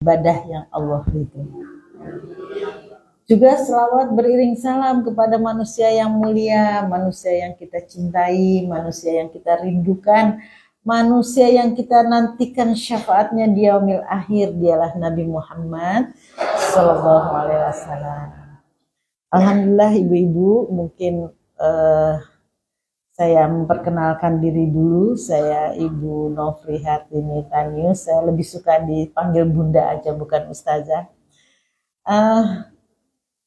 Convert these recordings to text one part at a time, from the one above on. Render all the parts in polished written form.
ibadah yang Allah ridho. Juga selawat beriring salam kepada manusia yang mulia, manusia yang kita cintai, manusia yang kita rindukan, manusia yang kita nantikan syafaatnya di yaumil akhir, dialah Nabi Muhammad sallallahu alaihi wasallam. Alhamdulillah ibu-ibu, mungkin saya memperkenalkan diri dulu. Saya Ibu Nofri Hartini Tanius. Saya lebih suka dipanggil Bunda aja, bukan Ustazah.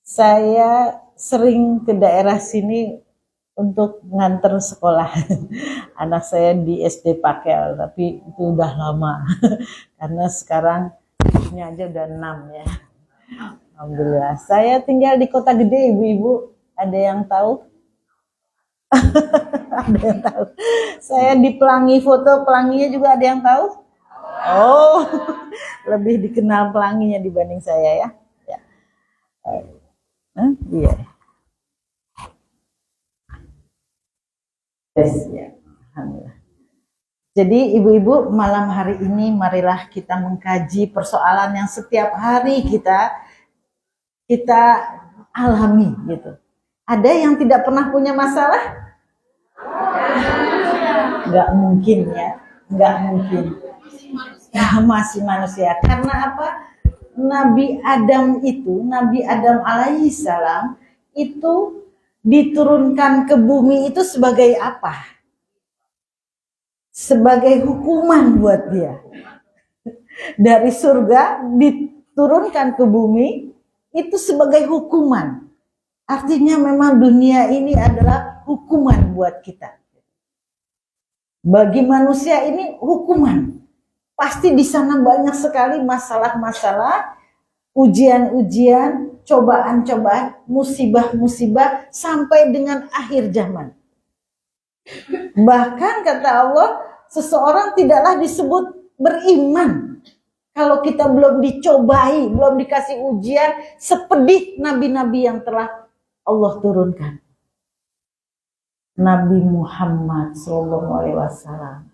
Saya sering ke daerah sini untuk nganter sekolah. Anak saya di SD Pakel, tapi itu udah lama. Karena sekarang ini aja udah 6 ya. Alhamdulillah. Saya tinggal di Kota Gede, ibu-ibu. Ada yang tahu? Ada yang tahu? Saya di Pelangi, foto Pelanginya juga ada yang tahu? Oh, lebih dikenal Pelanginya dibanding saya ya. Ya. Iya. Yes, ya. Alhamdulillah. Jadi ibu-ibu, malam hari ini marilah kita mengkaji persoalan yang setiap hari kita alami gitu. Ada yang tidak pernah punya masalah? Nggak mungkin ya, nggak mungkin. Ya, masih manusia. Karena apa? Nabi Adam alaihissalam itu diturunkan ke bumi itu sebagai apa? Sebagai hukuman buat dia. Dari surga diturunkan ke bumi itu sebagai hukuman. Artinya memang dunia ini adalah hukuman buat kita. Bagi manusia ini hukuman. Pasti di sana banyak sekali masalah-masalah, ujian-ujian, cobaan-cobaan, musibah-musibah sampai dengan akhir zaman. Bahkan kata Allah, seseorang tidaklah disebut beriman kalau kita belum dicobai, belum dikasih ujian sepedih nabi-nabi yang telah Allah turunkan. Nabi Muhammad SAW,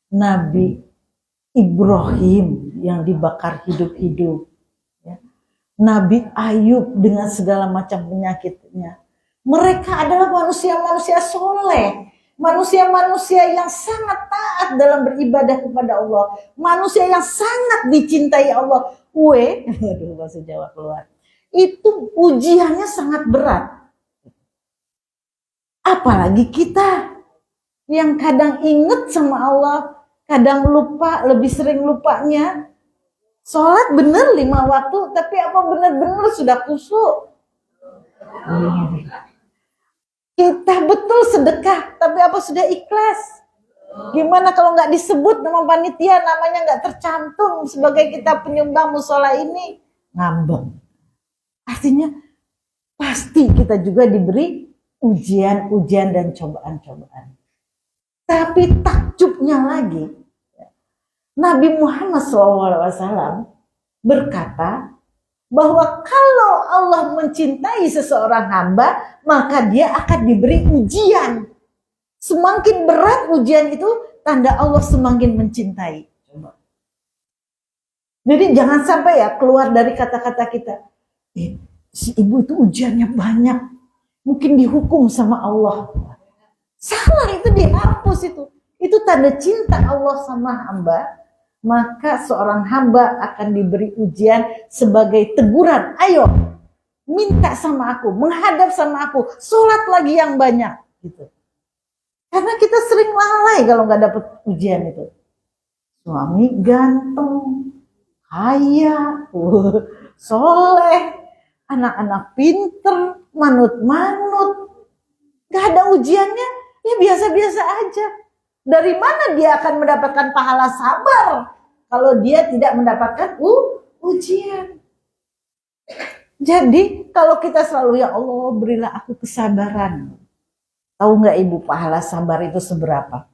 Nabi Ibrahim yang dibakar hidup-hidup, ya. Nabi Ayub dengan segala macam penyakitnya. Mereka adalah manusia-manusia soleh, manusia-manusia yang sangat taat dalam beribadah kepada Allah, manusia yang sangat dicintai Allah. Aduh, bahasa Jawa keluar. Itu ujiannya sangat berat. Apalagi kita yang kadang inget sama Allah, kadang lupa, lebih sering lupanya. Sholat bener 5 waktu, tapi apa bener-bener sudah khusyuk? Kita betul sedekah, tapi apa sudah ikhlas? Gimana kalau nggak disebut nama panitia, namanya nggak tercantum sebagai kita penyumbang musola ini? Ngambek. Artinya pasti kita juga diberi ujian-ujian dan cobaan-cobaan. Tapi takjubnya lagi, Nabi Muhammad SAW berkata bahwa kalau Allah mencintai seseorang hamba, maka dia akan diberi ujian. Semakin berat ujian itu, tanda Allah semakin mencintai. Jadi jangan sampai ya keluar dari kata-kata kita, si ibu itu ujiannya banyak, mungkin dihukum sama Allah. Salah, itu dihapus itu. Itu tanda cinta Allah sama hamba. Maka seorang hamba akan diberi ujian sebagai teguran. Ayo, minta sama aku, menghadap sama aku, sholat lagi yang banyak. Gitu. Karena kita sering lalai kalau nggak dapat ujian itu. Suami ganteng, kaya, soleh, anak-anak pinter, manut-manut. Gak ada ujiannya, ya biasa-biasa aja. Dari mana dia akan mendapatkan pahala sabar kalau dia tidak mendapatkan ujian? Jadi kalau kita selalu, ya Allah berilah aku kesabaran. Tahu nggak ibu pahala sabar itu seberapa?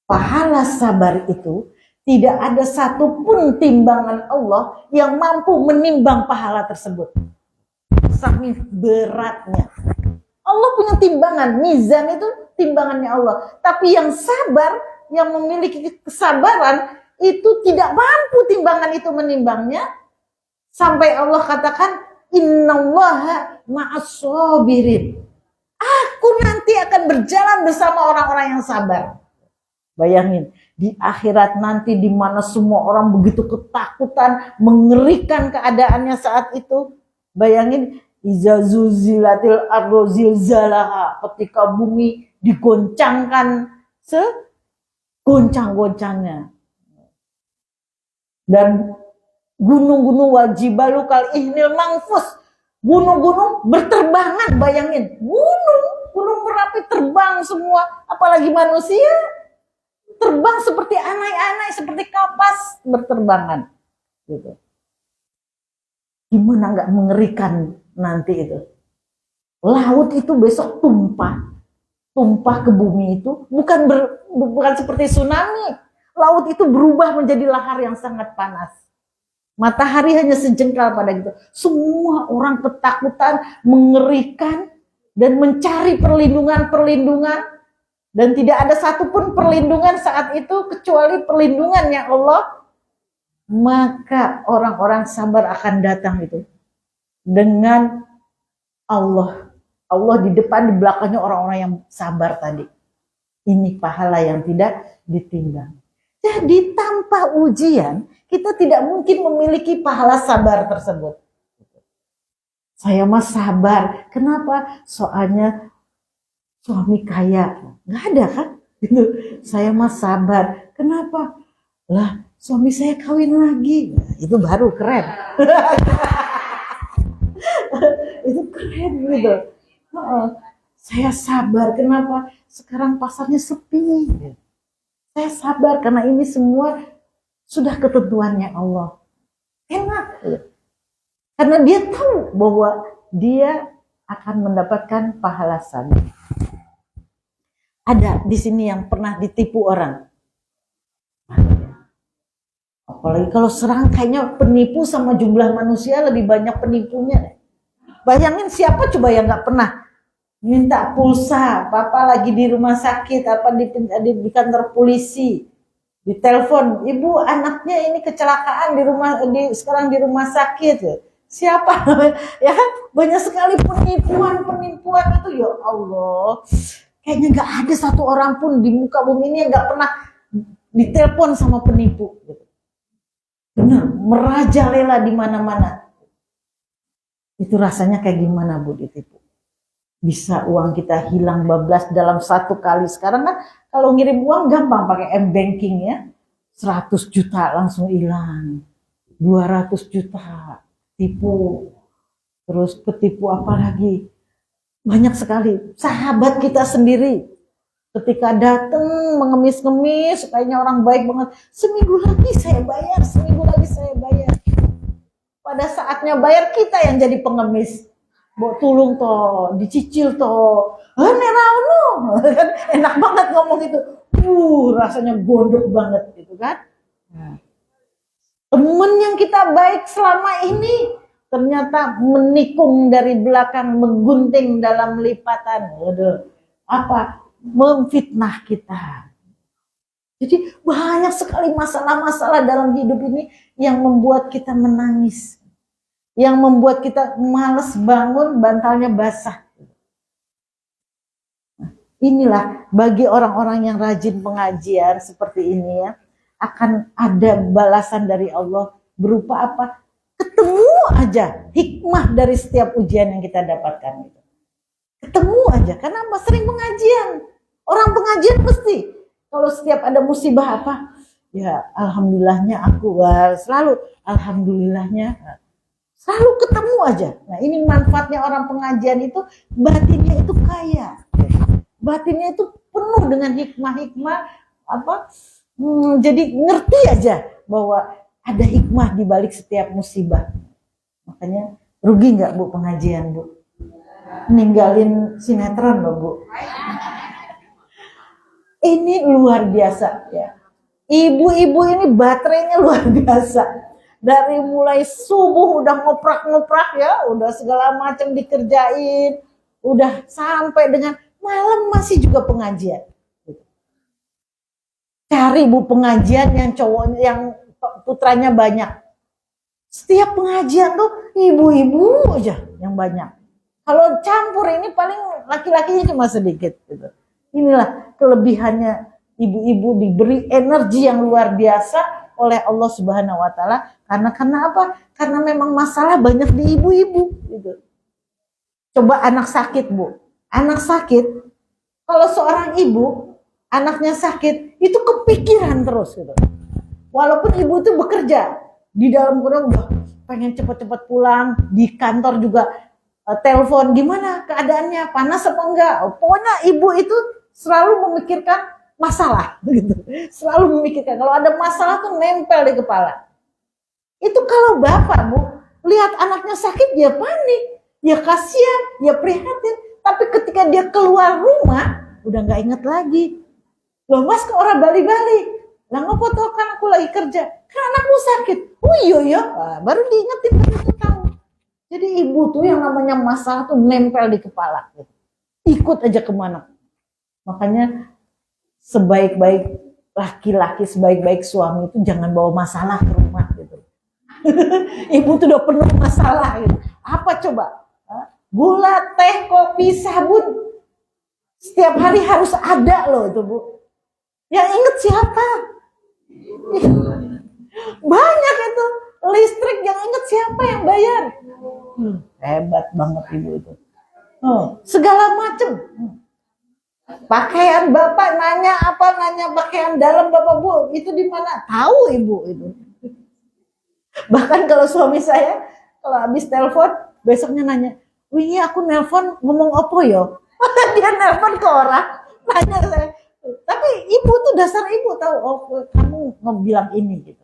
Pahala sabar itu tidak ada satupun timbangan Allah yang mampu menimbang pahala tersebut. Saking beratnya. Allah punya timbangan, mizan itu timbangannya Allah. Tapi yang sabar, yang memiliki kesabaran, itu tidak mampu timbangan itu menimbangnya, sampai Allah katakan innallaha ma'as-sabirin. Aku nanti akan berjalan bersama orang-orang yang sabar. Bayangin, di akhirat nanti di mana semua orang begitu ketakutan, mengerikan keadaannya saat itu. Bayangin, iza zulzilatil ardu zilzalaha, ketika bumi digoncangkan segoncang-goncangnya. Dan gunung-gunung wajibalu kal ihnil mangfus, gunung-gunung berterbangan. Bayangin, gunung Merapi terbang semua, apalagi manusia terbang seperti anai-anai, seperti kapas berterbangan gitu. Gimana nggak mengerikan nanti itu? Laut itu besok tumpah ke bumi itu bukan seperti tsunami. Laut itu berubah menjadi lahar yang sangat panas. Matahari hanya sejengkal pada gitu. Semua orang ketakutan, mengerikan, dan mencari perlindungan. Dan tidak ada satupun perlindungan saat itu kecuali perlindungannya Allah. Maka orang-orang sabar akan datang itu dengan Allah. Allah di depan, di belakangnya orang-orang yang sabar tadi. Ini pahala yang tidak ditimbang. Jadi tanpa ujian, kita tidak mungkin memiliki pahala sabar tersebut. Saya mah sabar. Kenapa? Soalnya suami kaya. Nggak ada kan? Gitu. Saya mah sabar. Kenapa? Lah, suami saya kawin lagi. Itu baru keren. Itu keren gitu. Saya sabar. Kenapa? Sekarang pasarnya sepi. Saya sabar karena ini semua sudah ketentuannya Allah. Enak. Karena dia tahu bahwa dia akan mendapatkan pahala sabar. Ada di sini yang pernah ditipu orang. Apalagi kalau serangkainya penipu sama jumlah manusia lebih banyak penipunya. Bayangin siapa coba yang nggak pernah minta pulsa, papa lagi di rumah sakit, apa di kantor polisi, ditelepon, ibu anaknya ini kecelakaan sekarang di rumah sakit. Siapa? Ya kan banyak sekali penipuan itu, ya Allah. Kayaknya nggak ada satu orang pun di muka bumi ini yang nggak pernah ditelepon sama penipu. Benar, merajalela di mana-mana. Itu rasanya kayak gimana Bu ditipu? Bisa uang kita hilang bablas dalam satu kali. Sekarang kan kalau ngirim uang gampang pakai m-banking ya. 100 juta langsung hilang. 200 juta tipu. Terus ketipu apa lagi? Banyak sekali. Sahabat kita sendiri ketika datang mengemis-ngemis, kayaknya orang baik banget. Seminggu lagi saya bayar. Pada saatnya bayar kita yang jadi pengemis. Mbok tulung toh, dicicil toh. Nerauno. Enak banget ngomong itu. Rasanya gondok banget gitu kan. Temen yang kita baik selama ini ternyata menikung dari belakang, menggunting dalam lipatan. Waduh, memfitnah kita. Jadi banyak sekali masalah-masalah dalam hidup ini yang membuat kita menangis. Yang membuat kita malas bangun, bantalnya basah. Inilah bagi orang-orang yang rajin pengajian seperti ini ya, akan ada balasan dari Allah berupa apa? Ketemu aja hikmah dari setiap ujian yang kita dapatkan. Ketemu aja, karena apa? Sering pengajian. Orang pengajian pasti kalau setiap ada musibah apa, ya alhamdulillahnya aku selalu alhamdulillahnya. Selalu ketemu aja. Nah ini manfaatnya orang pengajian itu, batinnya itu kaya. Batinnya itu penuh dengan hikmah-hikmah. Jadi ngerti aja bahwa ada hikmah di balik setiap musibah. Makanya rugi nggak Bu pengajian Bu? Ninggalin sinetron loh Bu. Ini luar biasa ya. Ibu-ibu ini baterainya luar biasa. Dari mulai subuh udah ngoprak-ngoprak ya, udah segala macam dikerjain, udah sampai dengan malam masih juga pengajian. Cari Bu pengajian yang cowoknya, yang putranya banyak. Setiap pengajian tuh ibu-ibu aja yang banyak. Kalau campur ini paling laki-lakinya cuma sedikit gitu. Inilah kelebihannya ibu-ibu, diberi energi yang luar biasa oleh Allah Subhanahu wa taala. Karena apa? Karena memang masalah banyak di ibu-ibu gitu. Coba anak sakit, Bu. Anak sakit, kalau seorang ibu anaknya sakit, itu kepikiran terus gitu. Walaupun ibu itu bekerja, di dalam rumah udah pengen cepet-cepet pulang, di kantor juga telepon gimana keadaannya, panas apa enggak. Pokoknya ibu itu selalu memikirkan masalah gitu. Selalu memikirkan, kalau ada masalah tuh nempel di kepala. Itu kalau bapak, Bu, lihat anaknya sakit dia panik, ya kasihan, ya prihatin. Tapi ketika dia keluar rumah, udah nggak inget lagi. Loh mas, ke orang balik-balik. Lah ngopo tau kan aku lagi kerja. Kan anakmu sakit. Oh iya, baru diingetin, baru tahu. Jadi ibu tuh yang namanya masalah tuh nempel di kepala. Ikut aja kemana. Makanya sebaik-baik laki-laki, sebaik-baik suami itu jangan bawa masalah ke rumah gitu. Ibu tuh udah penuh masalah gitu. Apa coba? Gula, teh, kopi, sabun. Setiap hari harus ada loh itu Bu. Yang inget siapa? Banyak itu. Listrik yang inget siapa yang bayar? Hebat banget ibu itu. Segala macam. Pakaian bapak nanya apa, nanya pakaian dalam bapak, Bu, itu di mana? Tahu ibu itu. Bahkan kalau suami saya kalau habis telepon besoknya nanya, "Wih, aku nelpon ngomong apa ya?" Dia nelpon ke orang, nanya saya. Tapi ibu tuh dasar ibu tahu, oh kamu ngebilang ini gitu.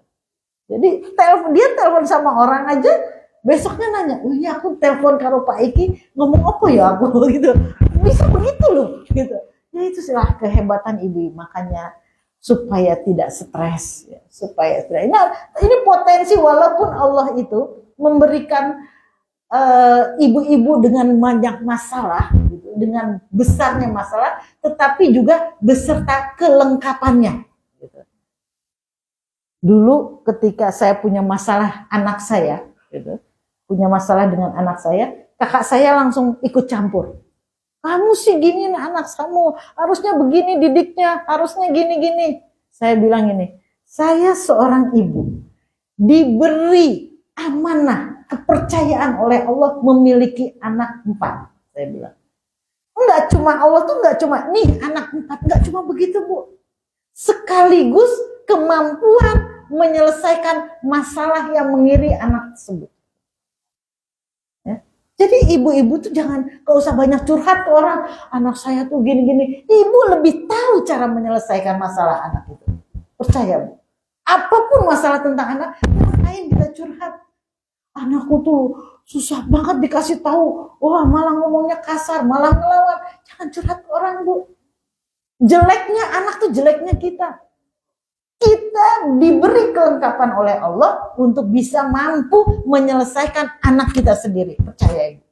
Jadi dia telepon sama orang aja, besoknya nanya, "Wih, aku telepon karo Pak Iki ngomong apa ya aku?" gitu. Bisa begitu loh gitu. Ya itu silah kehebatan ibu, makanya supaya tidak stres, ya, supaya stres. Ini potensi walaupun Allah itu memberikan ibu-ibu dengan banyak masalah, gitu, dengan besarnya masalah, tetapi juga beserta kelengkapannya. Gitu. Dulu ketika saya punya masalah anak saya, gitu, punya masalah dengan anak saya, kakak saya langsung ikut campur. Kamu sih gini anak kamu, harusnya begini didiknya, harusnya gini-gini. Saya bilang ini, saya seorang ibu, diberi amanah, kepercayaan oleh Allah memiliki anak 4. Saya bilang, enggak cuma Allah tuh enggak cuma, nih anak 4, enggak cuma begitu Bu. Sekaligus kemampuan menyelesaikan masalah yang mengiringi anak tersebut. Jadi ibu-ibu tuh gak usah banyak curhat ke orang, anak saya tuh gini-gini. Ibu lebih tahu cara menyelesaikan masalah anak itu. Percaya Bu. Apapun masalah tentang anak, ngapain kita curhat? Anakku tuh susah banget dikasih tahu. Wah, malah ngomongnya kasar, malah ngelawan. Jangan curhat ke orang Bu. Jeleknya anak tuh jeleknya kita. Kita diberi kelengkapan oleh Allah untuk bisa mampu menyelesaikan anak kita sendiri. Percaya ibu.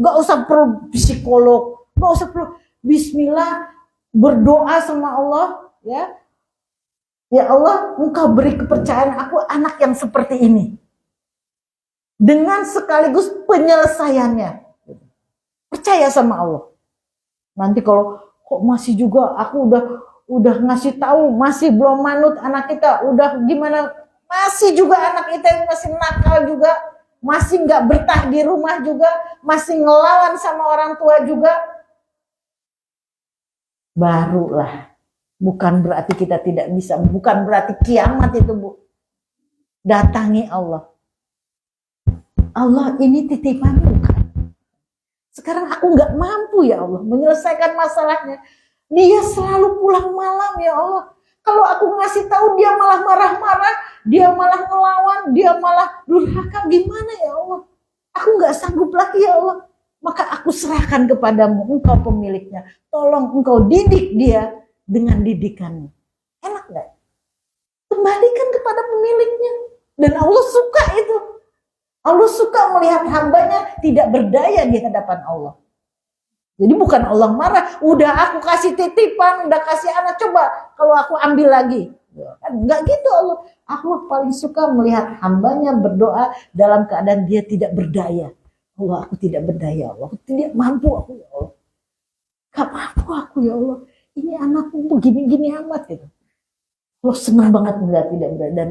Gak usah perlu psikolog, gak usah perlu bismillah, berdoa sama Allah, ya. Ya Allah, Engkau beri kepercayaan aku anak yang seperti ini. Dengan sekaligus penyelesaiannya. Percaya sama Allah. Nanti kalau kok masih juga aku udah ngasih tahu, masih belum manut anak kita, udah gimana, masih juga anak kita yang masih nakal juga, masih nggak betah di rumah juga, masih ngelawan sama orang tua juga, barulah. Bukan berarti kita tidak bisa, bukan berarti kiamat itu Bu. Datangi Allah. Allah ini titipan bukan. Sekarang aku nggak mampu ya Allah menyelesaikan masalahnya. Dia selalu pulang malam ya Allah. Kalau aku ngasih tahu dia malah marah-marah, dia malah ngelawan, dia malah durhaka, gimana ya Allah? Aku nggak sanggup lagi ya Allah. Maka aku serahkan kepadamu, Engkau pemiliknya. Tolong Engkau didik dia dengan didikanmu. Enak nggak? Kembalikan kepada pemiliknya. Dan Allah suka itu. Allah suka melihat hambanya tidak berdaya di hadapan Allah. Jadi bukan Allah marah, udah aku kasih titipan, udah kasih anak, coba kalau aku ambil lagi. Enggak gitu Allah. Allah paling suka melihat hambanya berdoa dalam keadaan dia tidak berdaya. Allah, aku tidak berdaya, Allah. Aku tidak mampu, aku ya Allah. Gak mampu aku ya Allah. Ini anakku begini-gini amat gitu. Allah senang banget melihat tidak berdaya. Dan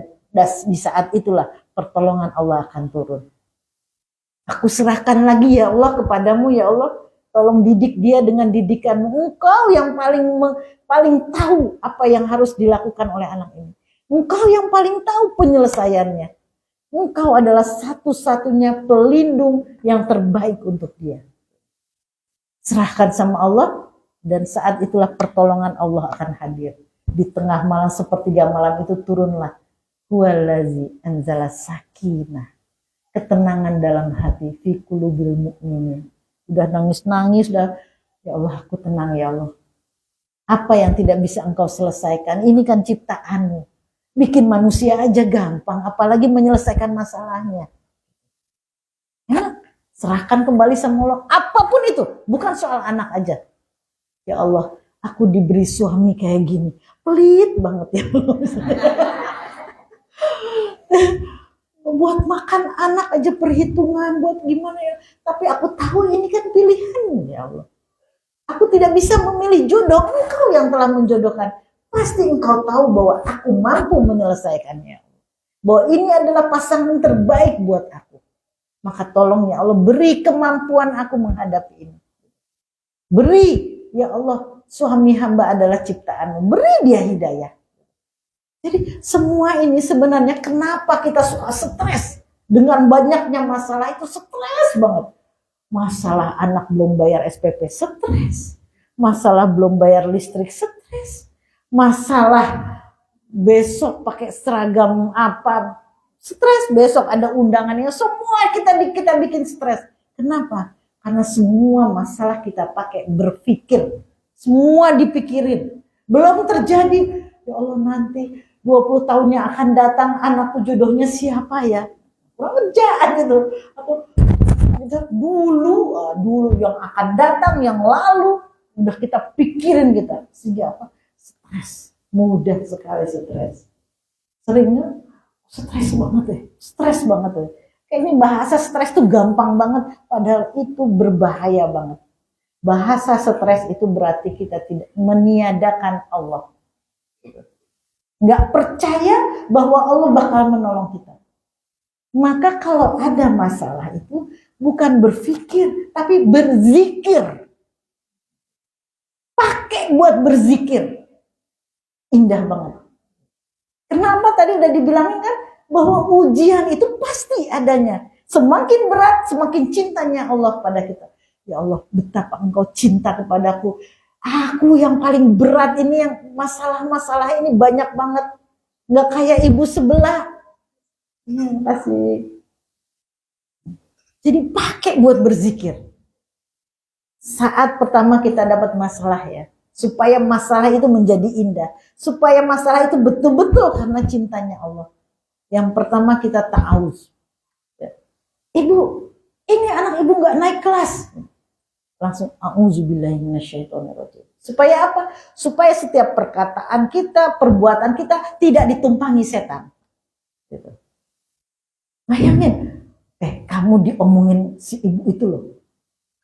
di saat itulah pertolongan Allah akan turun. Aku serahkan lagi ya Allah kepadamu ya Allah. Tolong didik dia dengan didikanmu. Engkau yang paling tahu apa yang harus dilakukan oleh anak ini. Engkau yang paling tahu penyelesaiannya. Engkau adalah satu-satunya pelindung yang terbaik untuk dia. Serahkan sama Allah dan saat itulah pertolongan Allah akan hadir. Di tengah malam sepertiga malam itu turunlah. Huwallazi anzala sakinah. Ketenangan dalam hati fi qulubil mu'minin. Udah nangis-nangis, udah ya Allah aku tenang ya Allah. Apa yang tidak bisa engkau selesaikan, ini kan ciptaanmu. Bikin manusia aja gampang, apalagi menyelesaikan masalahnya. Ya, serahkan kembali sama Allah, apapun itu, bukan soal anak aja. Ya Allah, aku diberi suami kayak gini, pelit banget ya Allah. Buat makan anak aja perhitungan, buat gimana ya. Tapi aku tahu ini kan pilihan ya Allah. Aku tidak bisa memilih jodoh, engkau yang telah menjodohkan. Pasti engkau tahu bahwa aku mampu menyelesaikannya. Bahwa ini adalah pasangan terbaik buat aku. Maka tolong ya Allah, beri kemampuan aku menghadapi ini. Beri ya Allah, suami hamba adalah ciptaanmu. Beri dia hidayah. Jadi semua ini sebenarnya kenapa kita suka stres dengan banyaknya masalah itu, stres banget. Masalah anak belum bayar SPP, stres. Masalah belum bayar listrik, stres. Masalah besok pakai seragam apa, stres. Besok ada undangannya, semua kita bikin stres. Kenapa? Karena semua masalah kita pakai berpikir. Semua dipikirin. Belum terjadi. Ya Allah, nanti 20 tahun yang akan datang anakku jodohnya siapa ya? Kurang kerjaan gitu. Atau dulu yang akan datang, yang lalu udah kita pikirin kita. Sehingga apa? Stres. Mudah sekali stres. Seringnya stres banget ya. Stres banget ya. Kayak ini bahasa stres tuh gampang banget. Padahal itu berbahaya banget. Bahasa stres itu berarti kita tidak meniadakan Allah. Nggak percaya bahwa Allah bakal menolong kita. Maka kalau ada masalah itu bukan berpikir, tapi berzikir. Pakai buat berzikir. Indah banget. Kenapa tadi udah dibilangin kan? Bahwa ujian itu pasti adanya. Semakin berat, semakin cintanya Allah pada kita. Ya Allah, betapa engkau cinta kepadaku. Aku yang paling berat ini, yang masalah-masalah ini banyak banget. Nggak kayak ibu sebelah. Kasih. Jadi pakai buat berzikir. Saat pertama kita dapat masalah ya. Supaya masalah itu menjadi indah. Supaya masalah itu betul-betul karena cintanya Allah. Yang pertama kita ta'awuz. Ibu, ini anak ibu nggak naik kelas. Langsung a'udzubillahi minasyaitonirrajim. Supaya apa? Supaya setiap perkataan kita, perbuatan kita tidak ditumpangi setan. Gitu. Bayangin, kamu diomongin si ibu itu loh.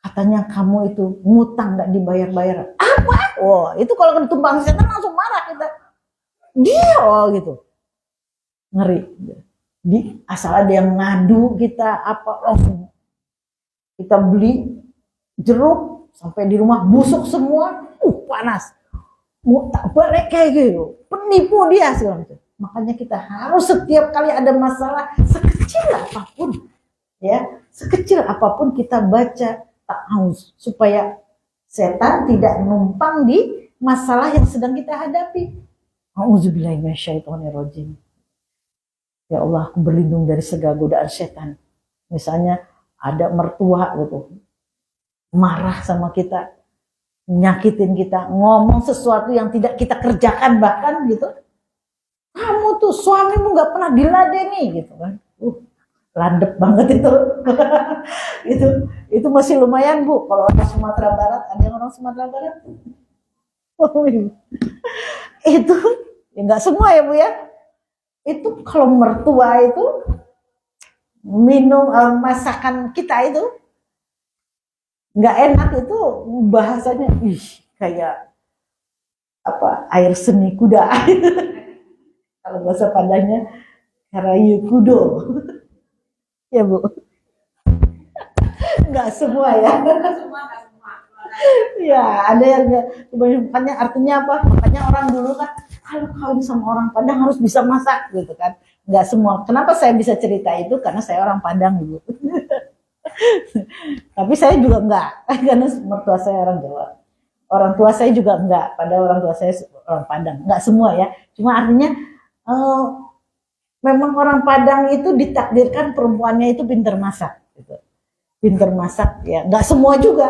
Katanya kamu itu ngutang nggak dibayar-bayar. Apa? Oh, itu kalau ditumpangi setan langsung marah kita. Dia gitu. Ngeri. Asal ada yang ngadu kita apa langsung kita beli jeruk sampai di rumah busuk semua, panas. Mau tak balik kayak gitu, penipu dia segala macam. Makanya kita harus setiap kali ada masalah sekecil apapun, ya sekecil apapun kita baca ta'awuz supaya setan tidak numpang di masalah yang sedang kita hadapi. A'udzubillahi minasyaitonirrajim. Ya Allah, aku berlindung dari segala godaan setan. Misalnya ada mertua gitu, marah sama kita, nyakitin kita, ngomong sesuatu yang tidak kita kerjakan bahkan gitu. Kamu tuh suamimu nggak pernah diladeni gitu kan. Landep banget itu. itu masih lumayan Bu. Kalau orang Sumatera Barat Ada yang orang Sumatera Barat? Oh, Ibu. Itu ya nggak semua ya Bu ya. Itu kalau mertua itu minum masakan kita itu nggak enak, itu bahasanya kayak apa, air seni kuda. Kalau bahasa Padangnya karayu kudo. Ya Bu, nggak semua ya. Ya ada yang nggak, makanya artinya apa, makanya orang dulu kan kalau kawin sama orang Padang harus bisa masak gitu kan. Nggak semua. Kenapa saya bisa cerita itu, karena saya orang Padang dulu. Tapi saya juga enggak, karena mertua saya orang Jawa. Orang tua saya juga enggak, pada orang tua saya orang Padang. Enggak semua ya. Cuma artinya memang orang Padang itu ditakdirkan perempuannya itu pintar masak gitu. Pintar masak ya. Enggak semua juga.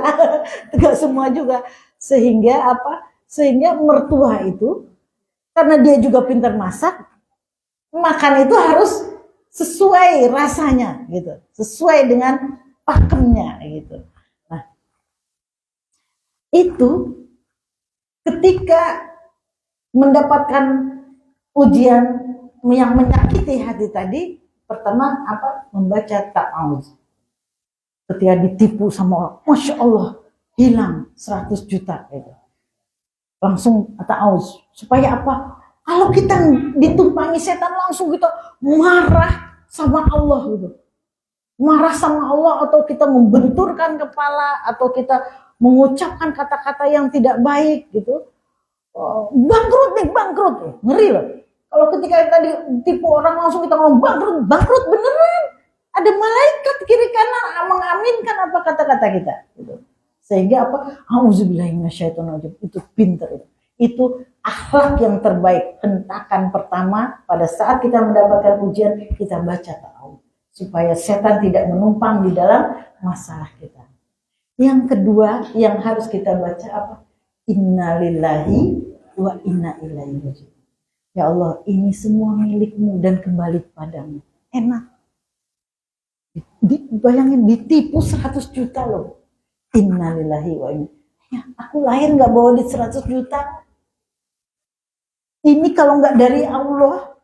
Enggak semua juga. Sehingga apa? Sehingga mertua itu karena dia juga pintar masak, makan itu harus sesuai rasanya gitu. Sesuai dengan pakemnya gitu. Nah, itu ketika mendapatkan ujian yang menyakiti hati tadi, pertama apa? Membaca ta'awuz. Ketika ditipu sama orang, Masya Allah, hilang 100 juta gitu. Langsung ta'awuz. Supaya apa? Kalau kita ditumpangi setan, langsung kita marah sama Allah gitu. Marah sama Allah, atau kita membenturkan kepala, atau kita mengucapkan kata-kata yang tidak baik gitu. Bangkrut nih, bangkrut. Ngeri loh. Kalau ketika kita ditipu orang, langsung kita ngomong bangkrut, bangkrut beneran. Ada malaikat kiri kanan mengaminkan apa kata-kata kita gitu. Sehingga apa? Auzubillahiminasyaitonirrajim. Itu pintar itu. Itu akhlak yang terbaik. Hentakan pertama pada saat kita mendapatkan ujian, kita baca ta'awudz supaya setan tidak menumpang di dalam masalah kita. Yang kedua yang harus kita baca apa? Innalillahi wa inna ilaihi raji'un. Ya Allah, ini semua milikmu dan kembali kepadamu. Enak. Bayangin ditipu 100 juta loh. Innalillahi wa inna. Ya, aku lahir nggak bawa duit 100 juta. Ini kalau nggak dari Allah,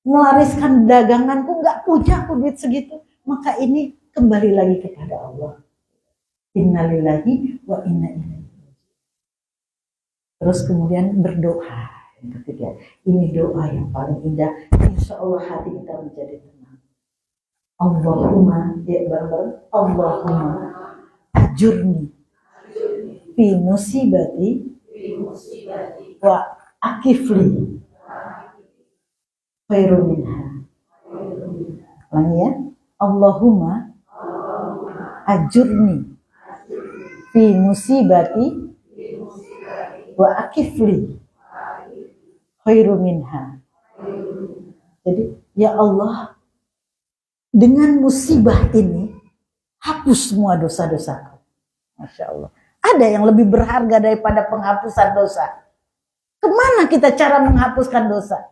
melariskan daganganku, nggak punya aku duit segitu. Maka ini kembali lagi kepada Allah. Innalillahi wa inna ilaihi. Terus kemudian berdoa. Ketiga, ini doa yang paling indah. Insya Allah hati kita menjadi tenang. Allahumma, ya bareng-bareng. Allahumma ajurni fi musibati wa akifli khairu minha. Ulangi ya. Allahumma ajurni fi musibati wa akifli khairu minha. Jadi ya Allah, dengan musibah ini hapus semua dosa-dosaku. Masya Allah. Ada yang lebih berharga daripada penghapusan dosa. Kemana kita cara menghapuskan dosa?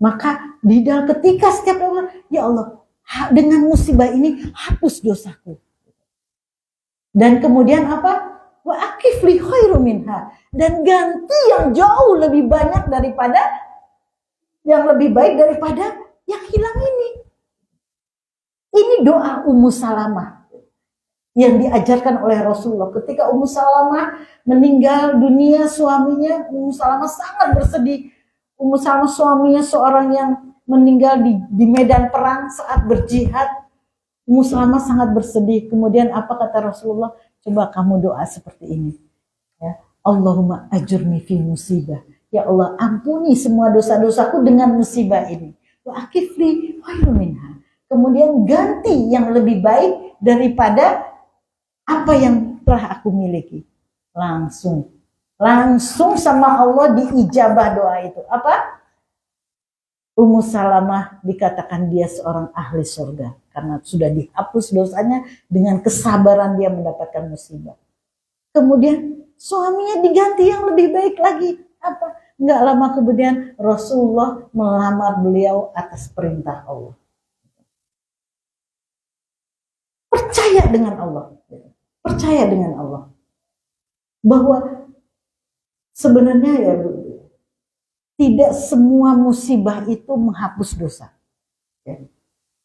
Maka di dalam ketika setiap orang, ya Allah, dengan musibah ini hapus dosaku. Dan kemudian apa? Wa akifli khairu minha. Dan ganti yang jauh lebih banyak daripada, yang lebih baik daripada yang hilang ini. Ini doa Ummu Salamah yang diajarkan oleh Rasulullah. Ketika Ummu Salamah meninggal dunia suaminya, Ummu Salamah sangat bersedih. Ummu Salamah suaminya seorang yang meninggal di medan perang saat berjihad. Ummu Salamah sangat bersedih. Kemudian apa kata Rasulullah? Coba kamu doa seperti ini. Ya. Allahumma ajurni fi musibah. Ya Allah, ampuni semua dosa-dosaku dengan musibah ini. Wa akifli khairu minha. Kemudian ganti yang lebih baik daripada apa yang telah aku miliki. Langsung sama Allah diijabah doa itu. Apa? Ummu Salamah dikatakan dia seorang ahli surga karena sudah dihapus dosanya dengan kesabaran dia mendapatkan musibah. Kemudian suaminya diganti yang lebih baik lagi. Apa? Enggak lama kemudian Rasulullah melamar beliau atas perintah Allah. Percaya dengan Allah. percaya dengan Allah bahwa sebenarnya ya Bu, tidak semua musibah itu menghapus dosa. Ya.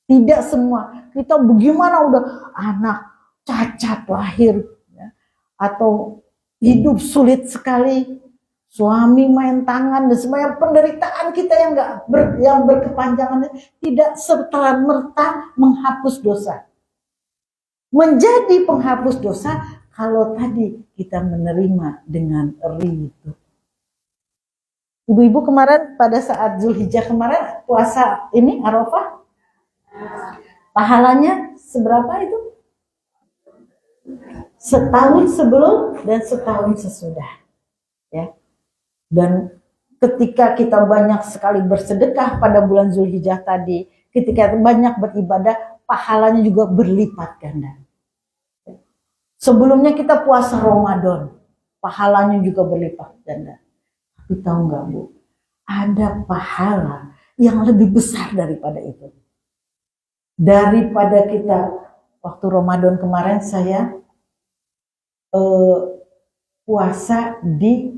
Tidak semua. Kita bagaimana udah anak cacat lahir, ya, atau hidup sulit sekali, suami main tangan dan semuanya penderitaan kita yang berkepanjangan tidak serta-merta menghapus dosa. Menjadi penghapus dosa kalau tadi kita menerima dengan ridho. Ibu-ibu kemarin pada saat Zulhijjah kemarin puasa ini Arafah, pahalanya seberapa itu? Setahun sebelum dan setahun sesudah, ya. Dan ketika kita banyak sekali bersedekah pada bulan Zulhijjah tadi, ketika banyak beribadah, pahalanya juga berlipat ganda. Sebelumnya kita puasa Ramadan, pahalanya juga berlipat ganda. Tapi tahu nggak Bu, ada pahala yang lebih besar daripada itu. Daripada kita waktu Ramadan kemarin saya puasa di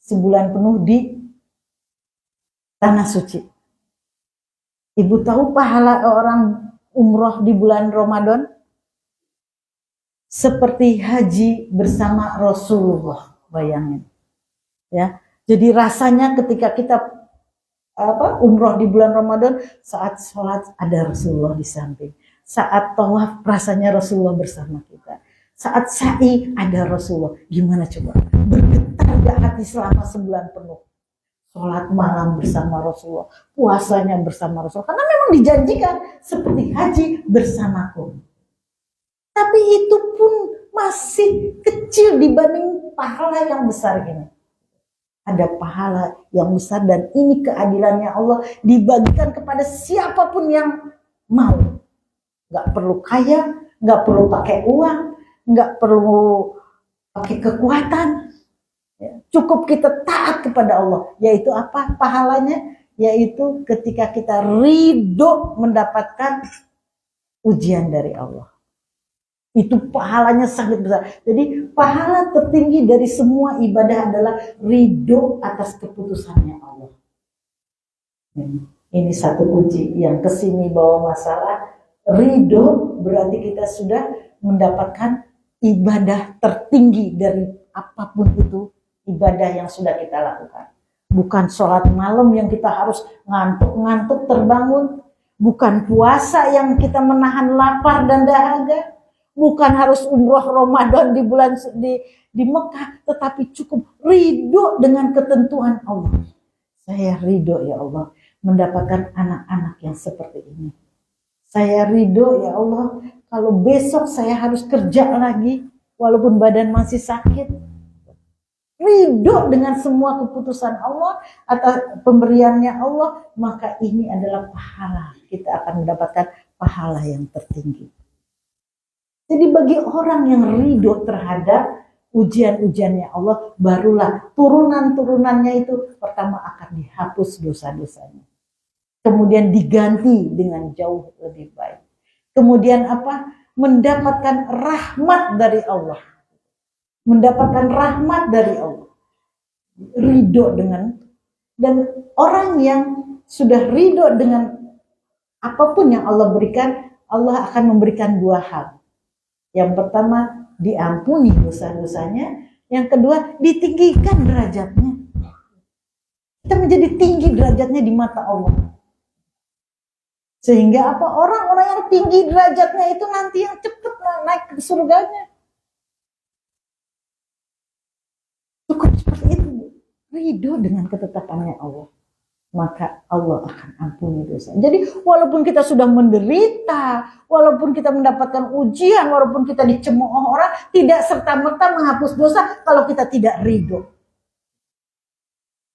sebulan penuh di Tanah Suci. Ibu tahu pahala orang umroh di bulan Ramadan? Seperti haji bersama Rasulullah, bayangin. Ya. Jadi rasanya ketika kita umroh di bulan Ramadan, saat sholat ada Rasulullah di samping. Saat tawaf rasanya Rasulullah bersama kita. Saat sa'i ada Rasulullah. Gimana coba? Bergetar gak hati selama sebulan penuh. Sholat malam bersama Rasulullah. Puasanya bersama Rasulullah. Karena memang dijanjikan seperti haji bersamaku. Tapi itu pun masih kecil dibanding pahala yang besar ini. Ada pahala yang besar dan ini keadilannya Allah dibagikan kepada siapapun yang mau. Gak perlu kaya, gak perlu pakai uang, gak perlu pakai kekuatan. Ya, cukup kita taat kepada Allah. Yaitu apa pahalanya? Yaitu ketika kita ridho mendapatkan ujian dari Allah. Itu pahalanya sangat besar. Jadi pahala tertinggi dari semua ibadah adalah ridho atas keputusannya Allah. Ini satu kunci yang kesini bawa masalah. Ridho berarti kita sudah mendapatkan ibadah tertinggi dari apapun itu ibadah yang sudah kita lakukan. Bukan sholat malam yang kita harus ngantuk-ngantuk terbangun. Bukan puasa yang kita menahan lapar dan dahaga. Bukan harus umroh Ramadan di bulan di Mekah, tetapi cukup ridho dengan ketentuan Allah. Saya ridho ya Allah mendapatkan anak-anak yang seperti ini. Saya ridho ya Allah kalau besok saya harus kerja lagi walaupun badan masih sakit. Ridho dengan semua keputusan Allah atas pemberiannya Allah, maka ini adalah pahala. Kita akan mendapatkan pahala yang tertinggi. Jadi bagi orang yang ridho terhadap ujian-ujiannya Allah, barulah turunan-turunannya itu pertama akan dihapus dosa-dosanya. Kemudian diganti dengan jauh lebih baik. Kemudian apa? Mendapatkan rahmat dari Allah. Mendapatkan rahmat dari Allah. Ridho dengan, dan orang yang sudah ridho dengan apapun yang Allah berikan, Allah akan memberikan dua hal. Yang pertama, diampuni dosa-dosanya. Yang kedua, ditinggikan derajatnya. Kita menjadi tinggi derajatnya di mata Allah. Sehingga apa? Orang-orang yang tinggi derajatnya itu nanti yang cepat naik ke surganya. Cukup seperti itu. Ridho dengan ketetapannya Allah. Maka Allah akan ampuni dosa. Jadi walaupun kita sudah menderita, walaupun kita mendapatkan ujian, walaupun kita dicemooh orang, tidak serta-merta menghapus dosa kalau kita tidak ridho.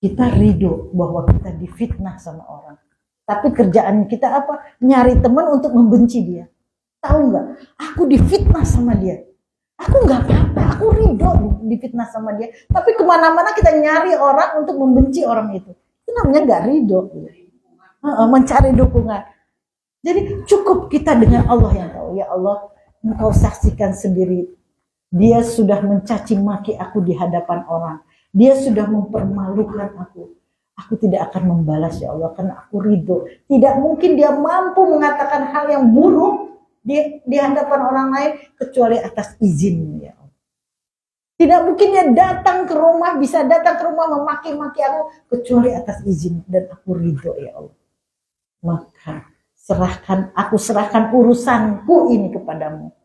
Kita ridho bahwa kita difitnah sama orang. Tapi kerjaan kita apa? Nyari teman untuk membenci dia. Tahu nggak? Aku difitnah sama dia. Aku nggak apa-apa, aku ridho difitnah sama dia. Tapi kemana-mana kita nyari orang untuk membenci orang itu. Itu namanya gak ridho, mencari dukungan. Jadi cukup kita dengan Allah yang tahu. Ya Allah, Engkau saksikan sendiri Dia sudah mencaci maki aku di hadapan orang. Dia sudah mempermalukan aku. Aku tidak akan membalas ya Allah karena aku ridho. Tidak mungkin dia mampu mengatakan hal yang buruk di hadapan orang lain kecuali atas izin ya Allah. Tidak mungkin dia datang ke rumah, bisa datang ke rumah memaki-maki aku kecuali atas izin dan aku ridho ya Allah. Maka aku serahkan urusanku ini kepadamu.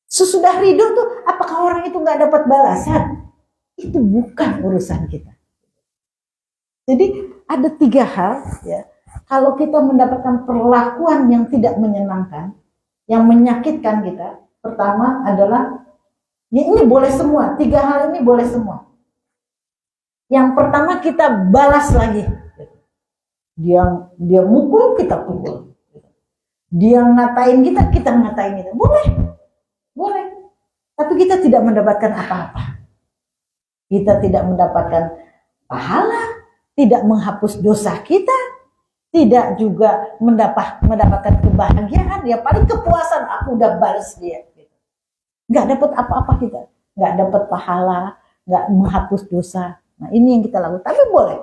Sesudah ridho tuh apakah orang itu nggak dapat balasan? Itu bukan urusan kita. Jadi ada 3 hal ya. Kalau kita mendapatkan perlakuan yang tidak menyenangkan, yang menyakitkan kita, pertama adalah ya ini boleh semua, 3 hal ini boleh semua. Yang pertama kita balas lagi. Dia mukul, kita pukul. Dia ngatain kita ngatain kita. Boleh. Tapi kita tidak mendapatkan apa-apa. Kita tidak mendapatkan pahala, tidak menghapus dosa kita, tidak juga mendapatkan kebahagiaan. Ya paling kepuasan, aku udah balas dia. Nggak dapat apa-apa kita. Nggak dapat pahala, nggak menghapus dosa. Nah ini yang kita lakukan. Tapi boleh.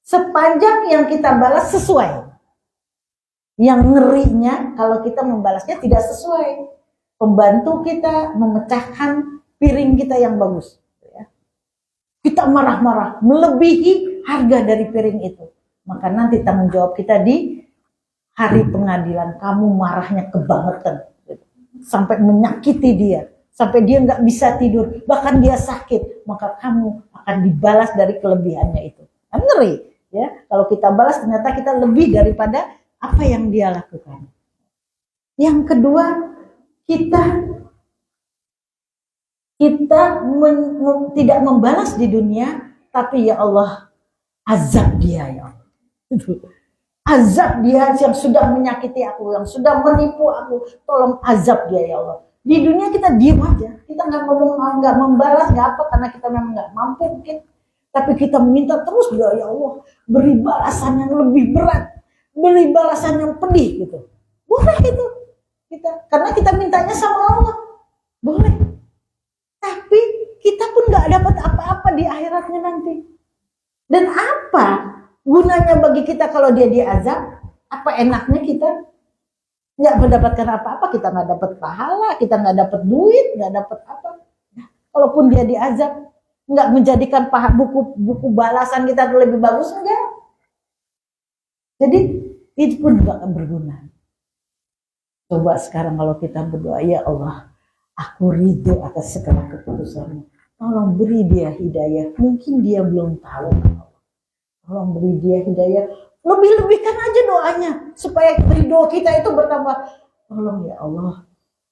Sepanjang yang kita balas sesuai. Yang ngerinya kalau kita membalasnya tidak sesuai. Pembantu kita memecahkan piring kita yang bagus. Kita marah-marah, melebihi harga dari piring itu. Maka nanti tanggung jawab kita di hari pengadilan. Kamu marahnya kebangetan. Sampai menyakiti dia. Sampai dia nggak bisa tidur. Bahkan dia sakit. Maka kamu akan dibalas dari kelebihannya itu. Kan ngeri. Ya, kalau kita balas ternyata kita lebih daripada apa yang dia lakukan. Yang kedua, kita tidak membalas di dunia, tapi ya Allah azab dia ya Allah. Azab dia yang sudah menyakiti aku, yang sudah menipu aku, tolong azab dia ya Allah. Di dunia kita diam aja, kita nggak ngomong, nggak membalas, nggak apa karena kita memang nggak mampu mungkin. Tapi kita minta terus doa ya Allah, beri balasan yang lebih berat, beri balasan yang pedih gitu. Boleh itu kita, karena kita mintanya sama Allah, boleh. Tapi kita pun nggak dapat apa-apa di akhiratnya nanti. Dan apa gunanya bagi kita kalau dia diazab? Apa enaknya kita nggak mendapatkan apa-apa? Kita nggak dapat pahala, kita nggak dapat duit, nggak dapat apa. Nah, kalaupun dia diazab, nggak menjadikan buku balasan kita lebih bagus enggak? Jadi itu pun nggak akan berguna. Coba sekarang kalau kita berdoa, ya Allah, aku ridho atas segala keputusanmu. Tolong beri dia hidayah. Mungkin dia belum tahu. Tolong beri dia hidayah. Lebih-lebihkan aja doanya. Supaya ridho kita itu bertambah. Tolong ya Allah.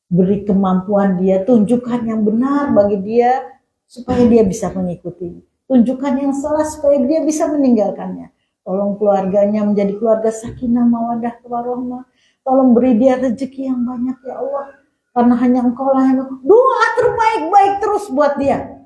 Beri kemampuan dia. Tunjukkan yang benar bagi dia. Supaya dia bisa mengikuti. Tunjukkan yang salah supaya dia bisa meninggalkannya. Tolong keluarganya menjadi keluarga sakinah mawaddah warahmah. Tolong beri dia rezeki yang banyak ya Allah. Karena hanya Engkau lah yang doa terbaik-baik terus buat dia.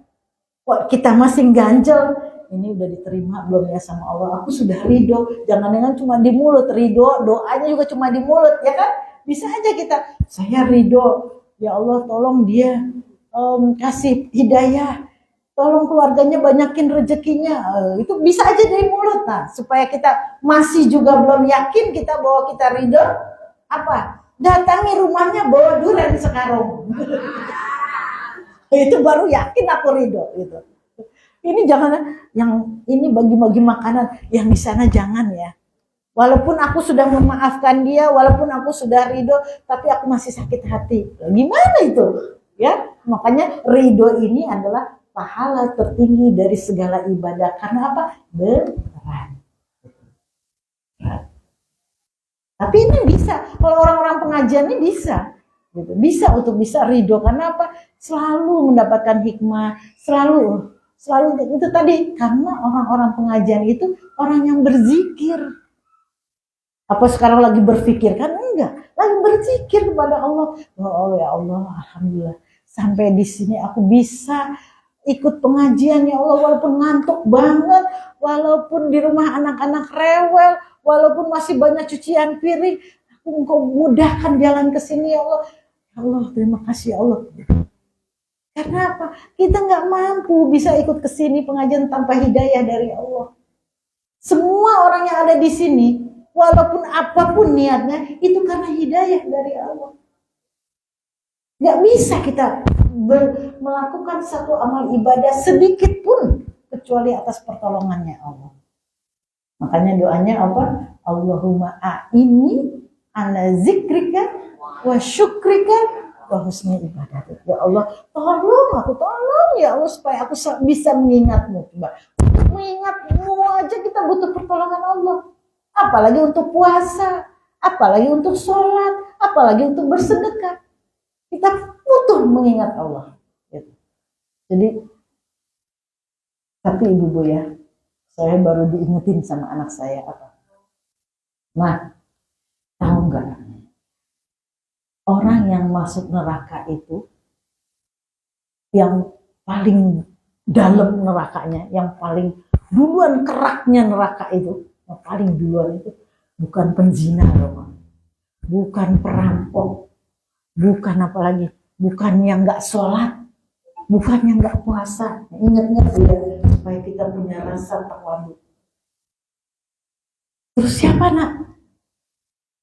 Kok kita masih ganjel, ini udah diterima belum ya sama Allah? Aku sudah ridho, jangan-jangan cuma di mulut ridho, doanya juga cuma di mulut, ya kan? Bisa aja kita, saya ridho, ya Allah tolong dia kasih hidayah, tolong keluarganya banyakin rezekinya, itu bisa aja dari mulut. Nah, supaya kita masih juga belum yakin kita bahwa kita ridho, apa? Datangi rumahnya bawa durian sekarung. Itu baru yakin aku ridho gitu. Ini jangan yang ini bagi-bagi makanan, yang di sana jangan ya. Walaupun aku sudah memaafkan dia, walaupun aku sudah ridho, tapi aku masih sakit hati. Gimana itu? Ya, makanya ridho ini adalah pahala tertinggi dari segala ibadah. Karena apa? Berat. Tapi ini bisa, kalau orang-orang pengajian ini bisa, gitu. Bisa untuk bisa ridho karena apa? Selalu mendapatkan hikmah, selalu itu tadi karena orang-orang pengajian itu orang yang berzikir. Apa sekarang lagi berpikir kan? Enggak, lagi berzikir kepada Allah. Oh ya Allah, alhamdulillah sampai di sini aku bisa ikut pengajian ya Allah walaupun ngantuk banget, walaupun di rumah anak-anak rewel. Walaupun masih banyak cucian piring, Engkau mudahkan jalan ke sini ya Allah. Allah, terima kasih Allah. Karena apa? Kita nggak mampu bisa ikut ke sini pengajian tanpa hidayah dari Allah. Semua orang yang ada di sini, walaupun apapun niatnya, itu karena hidayah dari Allah. Nggak bisa kita melakukan satu amal ibadah sedikit pun kecuali atas pertolongannya Allah. Makanya doanya apa? Allahumma a'inni ala zikrika wa syukrika wa husni ibadatik. Ya Allah, tolong ya Allah supaya aku bisa mengingatmu. Coba, untuk mengingatmu aja kita butuh pertolongan Allah. Apalagi untuk puasa, apalagi untuk sholat, apalagi untuk bersedekah. Kita butuh mengingat Allah. Jadi, tapi ibu ya, saya baru diingetin sama anak saya apa? Nah, tahu nggak? Orang yang masuk neraka itu, yang paling dalam nerakanya, yang paling duluan keraknya neraka itu, yang paling duluan itu bukan penzina loh, bukan perampok, bukan apalagi, bukan yang nggak sholat, bukan yang nggak puasa. Ingat-ingat ya, supaya kita punya rasa tawadu. Terus siapa nak?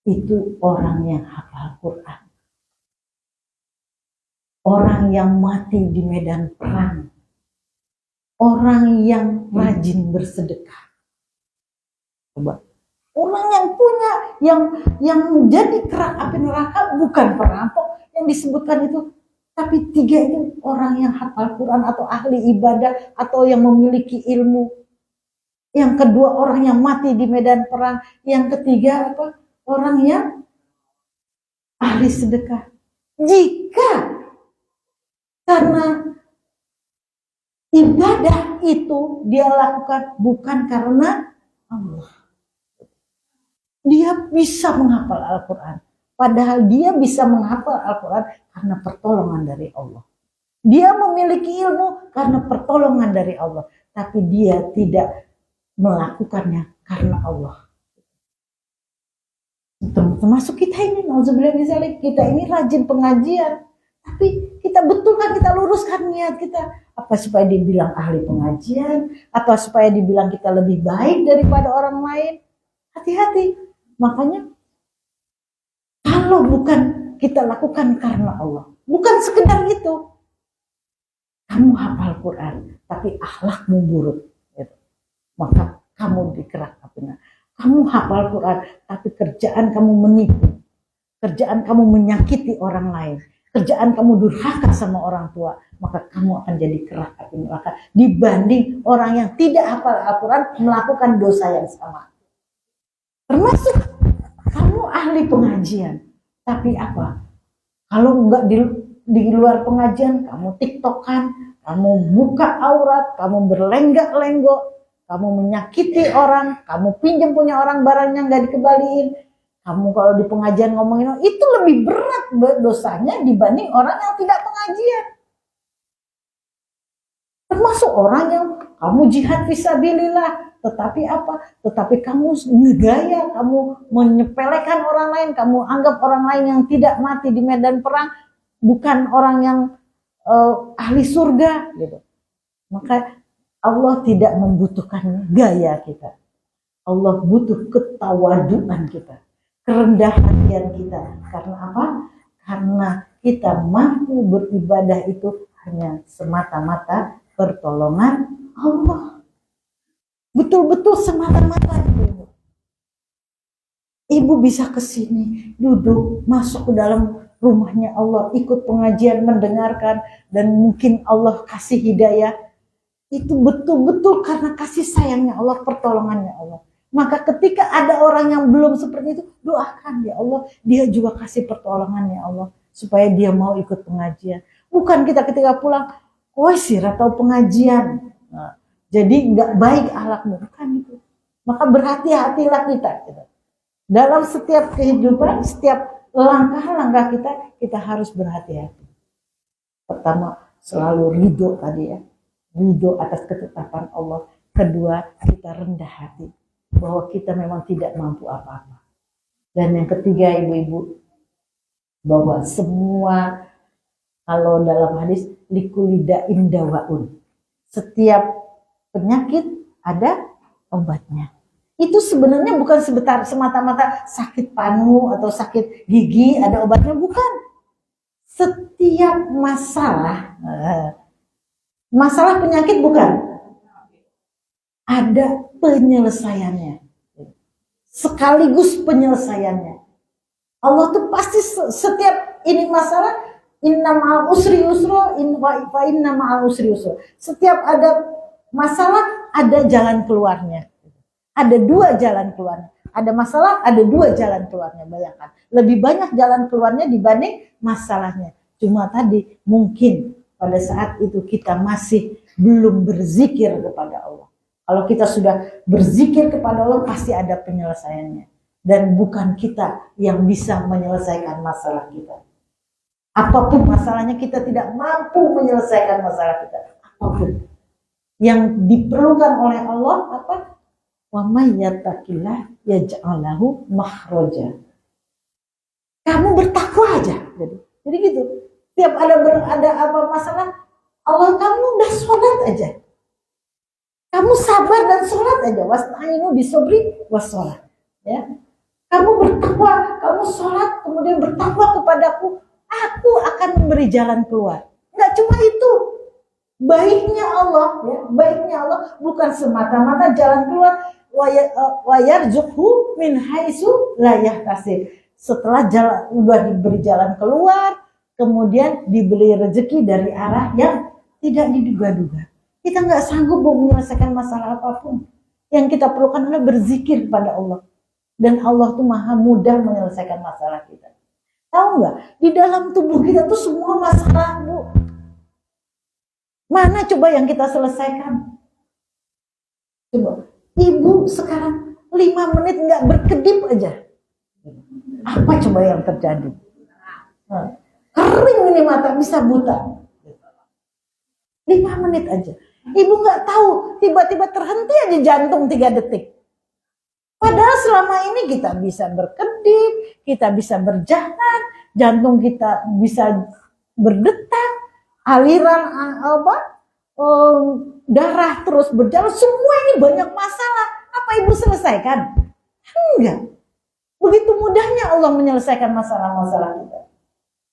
Itu orang yang hafal Quran, orang yang mati di medan perang, orang yang rajin bersedekah. Coba, orang yang punya, yang jadi kerak api neraka bukan perampok yang disebutkan itu, tapi tiga ini orang yang hafal Quran atau ahli ibadah atau yang memiliki ilmu. Yang kedua orang yang mati di medan perang. Yang ketiga apa? Orang yang ahli sedekah. Jika karena ibadah itu dia lakukan bukan karena Allah, dia bisa menghafal Al-Quran. Padahal dia bisa menghafal Al-Quran karena pertolongan dari Allah. Dia memiliki ilmu karena pertolongan dari Allah. Tapi dia tidak melakukannya karena Allah. Termasuk kita ini, kita ini rajin pengajian. Tapi kita betulkan, kita luruskan niat kita. Apa supaya dibilang ahli pengajian? Apa supaya dibilang kita lebih baik daripada orang lain? Hati-hati. Makanya kalau bukan kita lakukan karena Allah, bukan sekedar itu, kamu hafal Quran, tapi akhlakmu buruk, gitu. Maka kamu dikerak apinya. Kamu hafal Quran, tapi kerjaan kamu menipu, kerjaan kamu menyakiti orang lain, kerjaan kamu durhaka sama orang tua, maka kamu akan jadi kerak api neraka dibanding orang yang tidak hafal Al-Quran melakukan dosa yang sama. Termasuk kamu ahli pengajian, tapi apa? Kalau enggak di luar pengajian, kamu tiktokan, kamu buka aurat, kamu berlenggak-lenggok, kamu menyakiti orang, kamu pinjam punya orang barangnya nggak dikembaliin. Kamu kalau di pengajian ngomongin itu lebih berat dosanya dibanding orang yang tidak pengajian. Termasuk orang yang kamu jihad fisabilillah, tetapi apa? Tetapi kamu ngegaya, kamu menyepelekan orang lain, kamu anggap orang lain yang tidak mati di medan perang bukan orang yang ahli surga, gitu. Maka Allah tidak membutuhkan gaya kita. Allah butuh ketawaduan kita, kerendah hatian kita. Karena apa? Karena kita mampu beribadah itu hanya semata-mata pertolongan Allah. Betul-betul semata-mata itu. Ibu bisa ke sini, duduk, masuk ke dalam rumahnya Allah, ikut pengajian, mendengarkan, dan mungkin Allah kasih hidayah. Itu betul-betul karena kasih sayangnya Allah, pertolongannya Allah. Maka ketika ada orang yang belum seperti itu, doakan ya Allah, dia juga kasih pertolongannya Allah, supaya dia mau ikut pengajian. Bukan kita ketika pulang, sih atau pengajian, nah, jadi nggak baik akhlakmu, bukan itu. Maka berhati-hatilah kita. Gitu. Dalam setiap kehidupan, setiap langkah-langkah kita harus berhati-hati. Pertama, selalu ridho tadi ya. Ridho atas ketetapan Allah. Kedua, kita rendah hati bahwa kita memang tidak mampu apa-apa. Dan yang ketiga, ibu-ibu, bahwa semua, kalau dalam hadis likulidain dawaun, setiap penyakit ada obatnya. Itu sebenarnya bukan semata-mata sakit panu atau sakit gigi ada obatnya, bukan. Setiap masalah penyakit bukan, ada penyelesaiannya, sekaligus penyelesaiannya. Allah tuh pasti setiap ini masalah, inna ma'al usri yusra, inna ma'al usri yusra. Setiap ada masalah ada jalan keluarnya. Ada dua jalan keluarnya. Ada masalah, ada dua jalan keluarnya. Bayangkan, lebih banyak jalan keluarnya dibanding masalahnya. Cuma tadi mungkin pada saat itu kita masih belum berzikir kepada Allah. Kalau kita sudah berzikir kepada Allah, pasti ada penyelesaiannya. Dan bukan kita yang bisa menyelesaikan masalah kita. Apapun masalahnya, kita tidak mampu menyelesaikan masalah kita. Apapun yang diperlukan oleh Allah, apa? Wa may yattaqillah yaj'al lahu makhraja. Kamu bertakwa aja. Jadi gitu. Tiap ada apa masalah, Allah, kamu udah sholat aja. Kamu sabar dan sholat aja. Wasta'inu bisobri wassalah. Ya. Kamu bertakwa, kamu sholat, kemudian bertakwa kepadaku, aku akan memberi jalan keluar. Nggak cuma itu. Baiknya Allah, ya, baiknya Allah bukan semata-mata jalan keluar. Wayarzuqhu min haitsu la yahtasib. Setelah udah diberi jalan keluar, kemudian diberi rezeki dari arah yang tidak diduga-duga. Kita nggak sanggup menyelesaikan masalah apapun. Yang kita perlukan adalah berzikir kepada Allah. Dan Allah tuh maha mudah menyelesaikan masalah kita. Tahu nggak? Di dalam tubuh kita tuh semua masalah, Bu. Mana coba yang kita selesaikan? Coba. Ibu sekarang 5 menit nggak berkedip aja. Apa coba yang terjadi? Kering ini mata, bisa buta. 5 menit aja. Ibu nggak tahu, tiba-tiba terhenti aja jantung 3 detik. Padahal selama ini kita bisa berkedip, kita bisa berjalan, jantung kita bisa berdetak, aliran darah terus berjalan. Semua ini banyak masalah. Apa ibu selesaikan? Enggak. Begitu mudahnya Allah menyelesaikan masalah-masalah kita.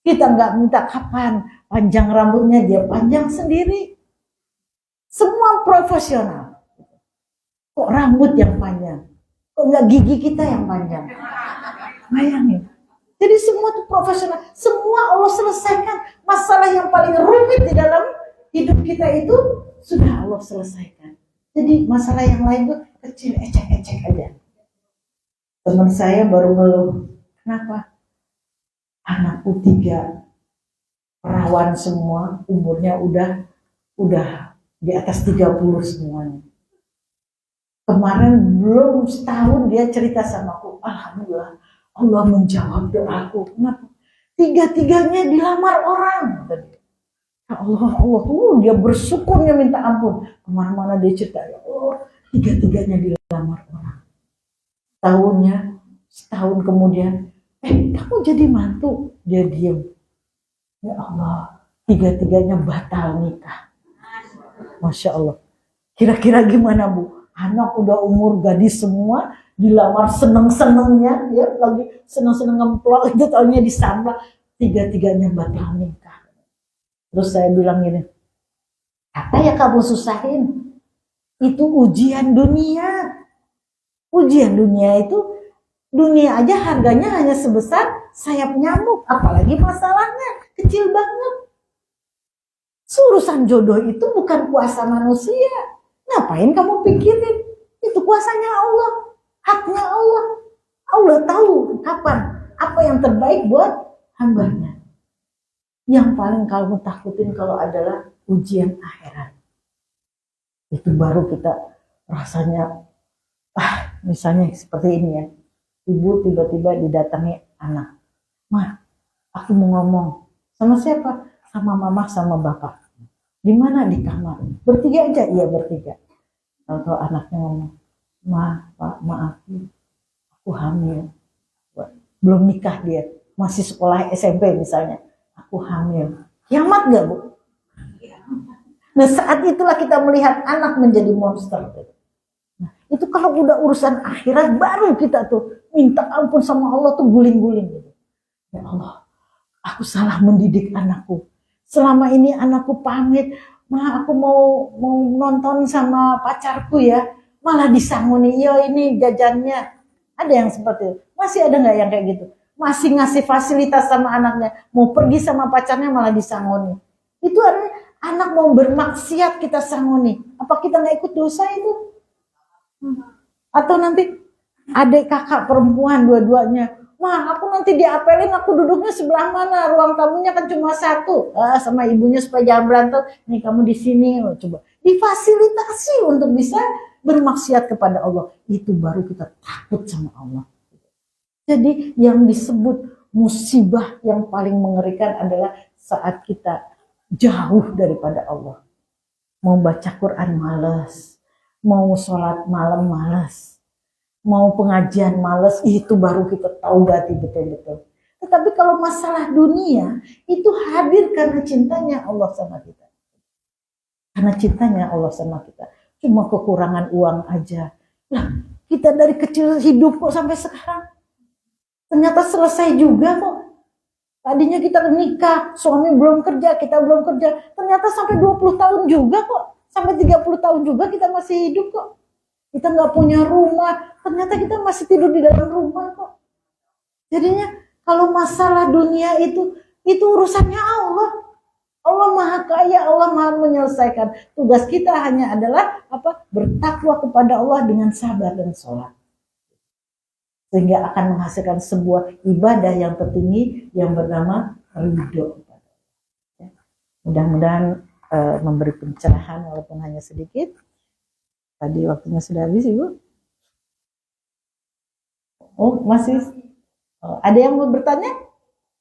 Kita nggak minta kapan panjang rambutnya, dia panjang sendiri. Semua profesional. Kok rambut yang panjang? Kok nggak gigi kita yang panjang? Bayangin. Jadi semua itu profesional. Semua Allah selesaikan. Masalah yang paling rumit di dalam hidup kita itu sudah Allah selesaikan. Jadi masalah yang lain itu kecil, ecek-ecek aja. Teman saya baru ngeluh. Kenapa? Anakku 3 perawan semua, umurnya udah di atas 30 semuanya. Kemarin belum setahun dia cerita sama aku, alhamdulillah Allah menjawab doaku. Kenapa? 3-tiganya dilamar orang. Ya Allah tuh dia bersyukurnya minta ampun. Kemana-mana dia cerita, ya Allah 3-tiganya dilamar orang. Setahun kemudian, kamu jadi mantu. Dia diem. Ya Allah, 3-tiganya batal nikah. Masya Allah. Kira-kira gimana, Bu? Anak udah umur gadis semua, dilamar seneng-senengnya, ya lagi seneng-seneng ngemplok, itu taunya disambak, 3-tiganya batal nikah. Terus saya bilang gini, apa ya kamu susahin? Itu ujian dunia. Ujian dunia itu, dunia aja harganya hanya sebesar sayap nyamuk, apalagi masalahnya kecil banget. Urusan jodoh itu bukan kuasa manusia. Ngapain kamu pikirin? Itu kuasanya Allah, haknya Allah. Allah tahu kapan, apa yang terbaik buat hambanya. Yang paling kamu takutin kalau adalah ujian akhirat. Itu baru kita rasanya, misalnya seperti ini ya. Ibu tiba-tiba didatangi anak. Ma, aku mau ngomong. Sama siapa? Sama mama sama bapak. Di mana? Di kamar. Bertiga aja? Iya bertiga. Kalau anaknya ngomong, Ma, Pak, maaf, aku hamil. Belum nikah dia. masih sekolah SMP misalnya, aku hamil, kiamat gak Bu? Nah saat itulah kita melihat anak menjadi monster. Nah, itu kalau udah urusan akhirat baru kita tuh minta ampun sama Allah tuh guling-guling gitu. Ya Allah, aku salah mendidik anakku. Selama ini anakku pamit, Ma aku mau nonton sama pacarku ya, malah disangoni, yo ini jajannya. Ada yang seperti itu. Masih ada nggak yang kayak gitu? Masih ngasih fasilitas sama anaknya, mau pergi sama pacarnya malah disangoni. Itu artinya anak mau bermaksiat kita sangoni. Apa kita nggak ikut dosa itu? Atau nanti adik kakak perempuan dua-duanya, Ma aku nanti diapelin, aku duduknya sebelah mana? Ruang tamunya kan cuma satu. Sama ibunya supaya jangan berantem. Nih kamu di sini, coba difasilitasi untuk bisa bermaksiat kepada Allah. Itu baru kita takut sama Allah. Jadi yang disebut musibah yang paling mengerikan adalah saat kita jauh daripada Allah. Mau baca Quran malas, mau sholat malam malas, mau pengajian malas, itu baru kita taubati betul-betul. Tetapi kalau masalah dunia, itu hadir karena cintanya Allah sama kita. Karena cintanya Allah sama kita. Cuma kekurangan uang aja. Nah, kita dari kecil hidup kok sampai sekarang. Ternyata selesai juga kok. Tadinya kita nikah, suami belum kerja, kita belum kerja. Ternyata sampai 20 tahun juga kok. Sampai 30 tahun juga kita masih hidup kok. Kita nggak punya rumah, ternyata kita masih tidur di dalam rumah kok. Jadinya kalau masalah dunia itu urusannya Allah. Allah Maha Kaya, Allah Maha menyelesaikan. Tugas kita hanya adalah bertakwa kepada Allah dengan sabar dan sholat. Sehingga akan menghasilkan sebuah ibadah yang tertinggi yang bernama ridho. Ya. Mudah-mudahan memberi pencerahan walaupun hanya sedikit. Tadi waktunya sudah habis Ibu. Oh masih ada yang mau bertanya?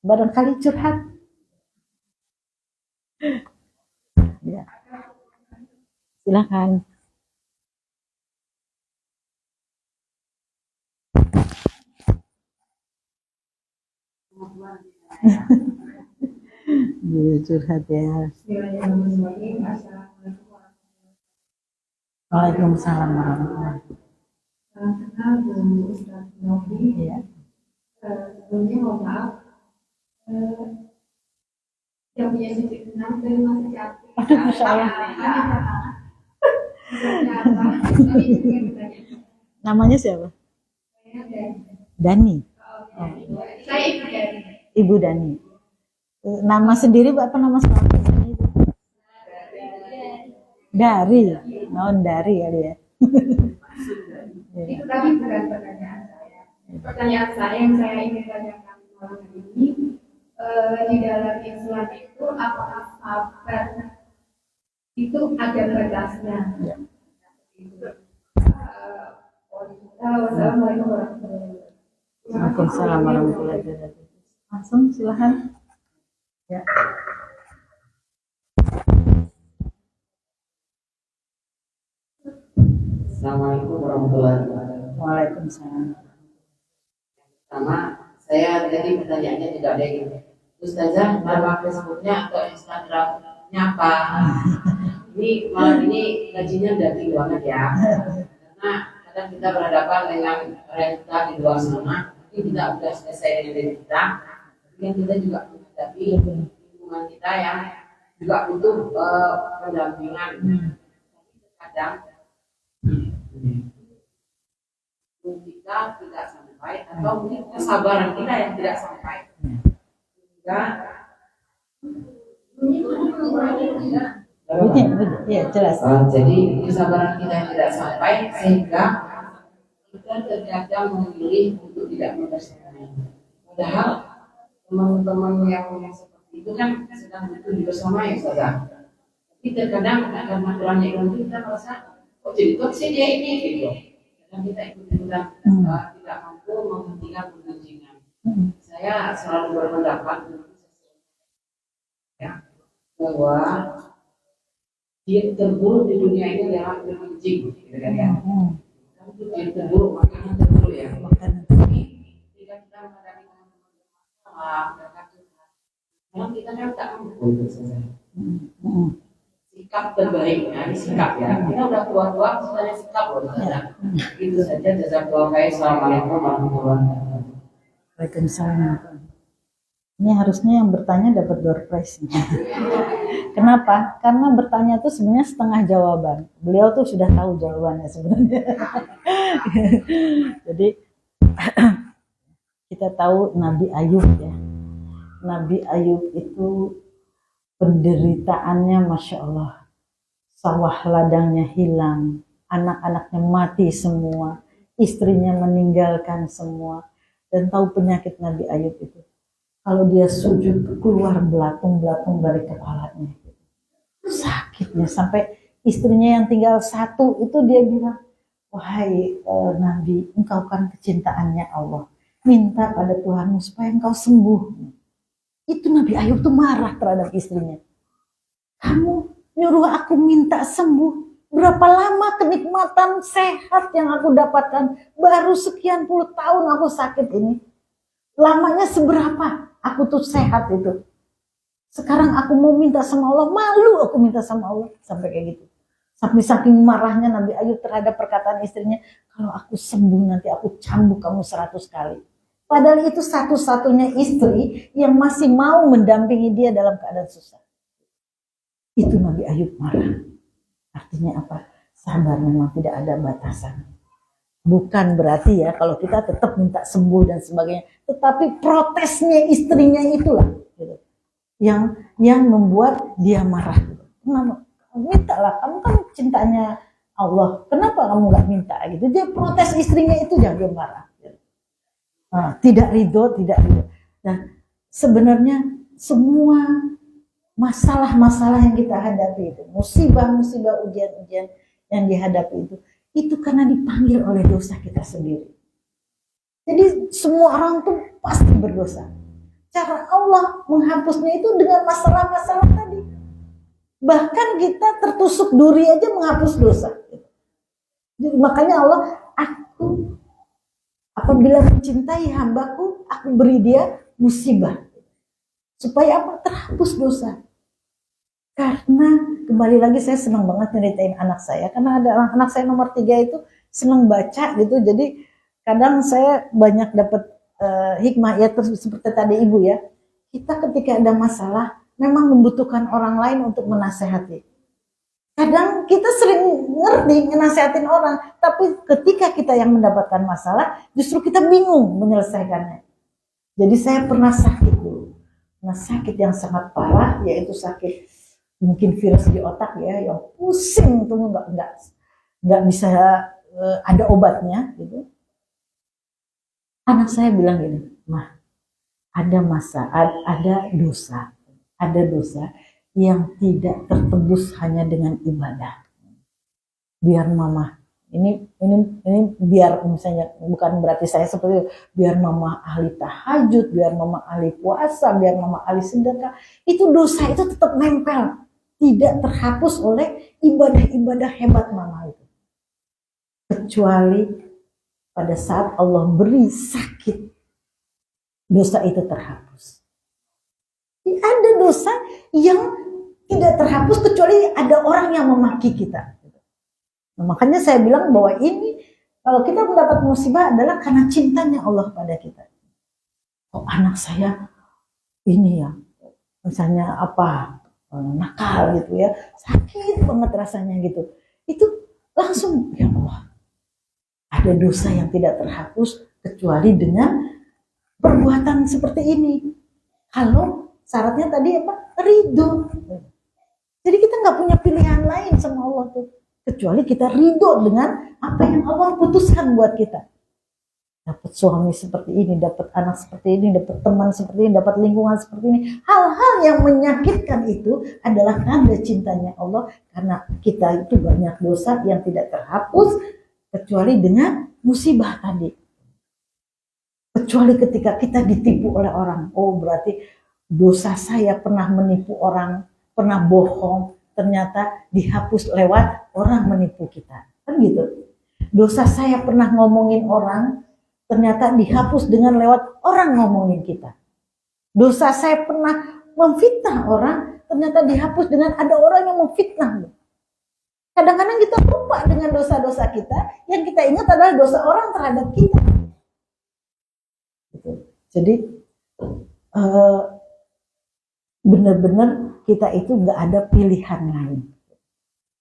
Barangkali curhat. Ya. Silakan. Curhat ya. Waalaikumsalam warahmatullahi wabarakatuh. Iya. Sebelumnya mohon maaf, yang punya sisi enam dari masa cantik. Aduh, Masya Allah. Namanya siapa? Dani. Oh. Saya Ibu Dani. Ibu Dani. Nama sendiri apa nama suami? Dari. Non dari kali ya. Itu tadi bukan pertanyaan saya. Pertanyaan saya yang saya ingin tanyakan malam ini, di dalam Islam itu apakah sabar itu ada batasnya? Ya. Wassalamualaikum warahmatullahi wabarakatuh. Waalaikumsalam warahmatullahi wabarakatuh. Langsung silahkan. Ya. Assalamualaikum warahmatullahi wabarakatuh. Waalaikumsalam. Pertama, saya tadi pertanyaannya tidak ada yang Ustazah, nama Facebooknya atau Instagramnya apa? Ini malam ini gajinya udah tinggi banget ya. Karena kadang kita berhadapan dengan realita di luar sana. Mungkin kita sudah selesai dengan diri kita. Mungkin kita juga menghadapi lingkungan kita yang juga butuh pendampingan. Kadang kita tidak sampai atau mungkin kesabaran kita yang tidak sampai sehingga ya jelas. Jadi kesabaran kita yang tidak sampai sehingga kita terkadang memilih untuk tidak membersihkan. Padahal teman-teman yang seperti itu kan sedang butuh bersama ya saudara. Tapi terkadang karena kurangnya ilmu kita merasa kok jadi toksik dia ini gitu. Dan kita ikut-ikutan tidak mampu menghentikan kebencian. Saya selalu berpendapat ya, bahwa dia terburuk di dunia ini adalah kebencian, gitu kan ya. Kalau dia terburuk makanya terburuk ya. Tapi jika kita menghadapi teman-teman bermasalah, Karena kita kan tak mampu saja. Mm. Sikap terbaiknya ini sikap ya. Kita udah tua-tua sebenarnya sikap loh saja. Itu saja. Jazakallahu khairan. Assalamualaikum warahmatullahi wabarakatuh. Waalaikumsalam. Ini harusnya yang bertanya dapat door prize. Kenapa? Karena bertanya itu sebenarnya setengah jawaban. Beliau tuh sudah tahu jawabannya sebenarnya. Jadi kita tahu Nabi Ayub ya. Nabi Ayub itu penderitaannya Masya Allah. Sawah ladangnya hilang, anak-anaknya mati semua, istrinya meninggalkan semua. Dan tahu penyakit Nabi Ayub itu. Kalau dia sujud keluar belatung-belatung dari kepalanya. Sakitnya sampai istrinya yang tinggal satu itu dia bilang, wahai Nabi, engkau kan kecintaannya Allah. Minta pada Tuhanmu supaya engkau sembuh. Itu Nabi Ayub tuh marah terhadap istrinya. Kamu nyuruh aku minta sembuh. Berapa lama kenikmatan sehat yang aku dapatkan? Baru sekian puluh tahun aku sakit ini. Lamanya seberapa aku tuh sehat itu. Sekarang aku mau minta sama Allah, malu aku minta sama Allah. Sampai kayak gitu. Sampai saking marahnya Nabi Ayub terhadap perkataan istrinya, kalau aku sembuh nanti aku cambuk kamu 100 kali. Padahal itu satu-satunya istri yang masih mau mendampingi dia dalam keadaan susah. Itu Nabi Ayub marah. Artinya apa? Sabar memang tidak ada batasan. Bukan berarti ya kalau kita tetap minta sembuh dan sebagainya. Tetapi protesnya istrinya itulah gitu, yang membuat dia marah. Gitu. Kenapa? Mintalah, kamu kan cintanya Allah. Kenapa kamu nggak minta gitu? Dia protes istrinya itu jangan dia marah. Gitu. Nah, tidak ridho. Nah, sebenarnya semua masalah-masalah yang kita hadapi itu, musibah-musibah, ujian-ujian yang dihadapi itu karena dipanggil oleh dosa kita sendiri. Jadi semua orang tuh pasti berdosa. Cara Allah menghapusnya itu dengan masalah-masalah tadi. Bahkan kita tertusuk duri aja menghapus dosa. Jadi makanya Allah, aku apabila mencintai hambaku, aku beri dia musibah. Supaya apa? Terhapus dosa. Karena kembali lagi saya senang banget nyeritain anak saya. Karena ada anak saya nomor 3 itu senang baca gitu. Jadi kadang saya banyak dapat hikmah ya seperti tadi ibu ya. Kita ketika ada masalah memang membutuhkan orang lain untuk menasehati. Kadang kita sering ngerti ngenasehatin orang, tapi ketika kita yang mendapatkan masalah, justru kita bingung menyelesaikannya. Jadi saya pernah sakit dulu. Nah, sakit yang sangat parah, yaitu sakit mungkin virus di otak ya, yang pusing tuh nggak bisa ada obatnya gitu. Anak saya bilang gini, Mah, ada dosa yang tidak tertebus hanya dengan ibadah. Biar mama, ini biar misalnya bukan berarti saya seperti itu, biar mama ahli tahajud, biar mama ahli puasa, biar mama ahli sedekah, itu dosa itu tetap nempel, tidak terhapus oleh ibadah-ibadah hebat mama itu. Kecuali pada saat Allah beri sakit, dosa itu terhapus. Ada dosa yang tidak terhapus kecuali ada orang yang memaki kita. Nah, makanya saya bilang bahwa ini kalau kita mendapat musibah adalah karena cintanya Allah pada kita. Oh, anak saya ini ya, misalnya apa, nakal gitu ya, sakit banget rasanya gitu. Itu langsung ya Allah, ada dosa yang tidak terhapus kecuali dengan perbuatan seperti ini. Kalau syaratnya tadi apa? Ridho. Jadi kita nggak punya pilihan lain sama Allah tuh, kecuali kita ridho dengan apa yang Allah putuskan buat kita. Dapat suami seperti ini, dapat anak seperti ini, dapat teman seperti ini, dapat lingkungan seperti ini. Hal-hal yang menyakitkan itu adalah tanda cintanya Allah, karena kita itu banyak dosa yang tidak terhapus kecuali dengan musibah tadi. Kecuali ketika kita ditipu oleh orang. Oh, berarti dosa saya pernah menipu orang, pernah bohong, ternyata dihapus lewat orang menipu kita. Kan gitu. Dosa saya pernah ngomongin orang, ternyata dihapus dengan lewat orang ngomongin kita. Dosa saya pernah memfitnah orang, ternyata dihapus dengan ada orang yang memfitnah. Kadang-kadang kita lupa dengan dosa-dosa kita, yang kita ingat adalah dosa orang terhadap kita. Jadi benar-benar kita itu nggak ada pilihan lain.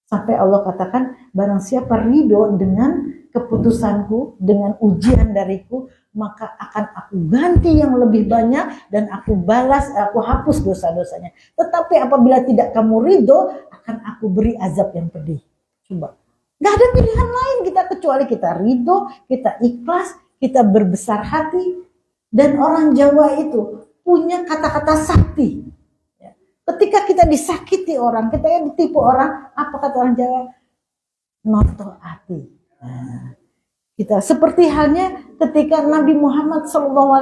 Sampai Allah katakan, barang siapa ridho dengan keputusanku, dengan ujian dariku, maka akan aku ganti yang lebih banyak dan aku balas, aku hapus dosa-dosanya. Tetapi apabila tidak kamu ridho, akan aku beri azab yang pedih. Coba, nggak ada pilihan lain kita kecuali kita ridho, kita ikhlas, kita berbesar hati. Dan orang Jawa itu punya kata-kata sakti. Ketika kita disakiti orang, kita ditipu orang, apa kata orang Jawa? Noto ati. Nah, kita seperti halnya ketika Nabi Muhammad SAW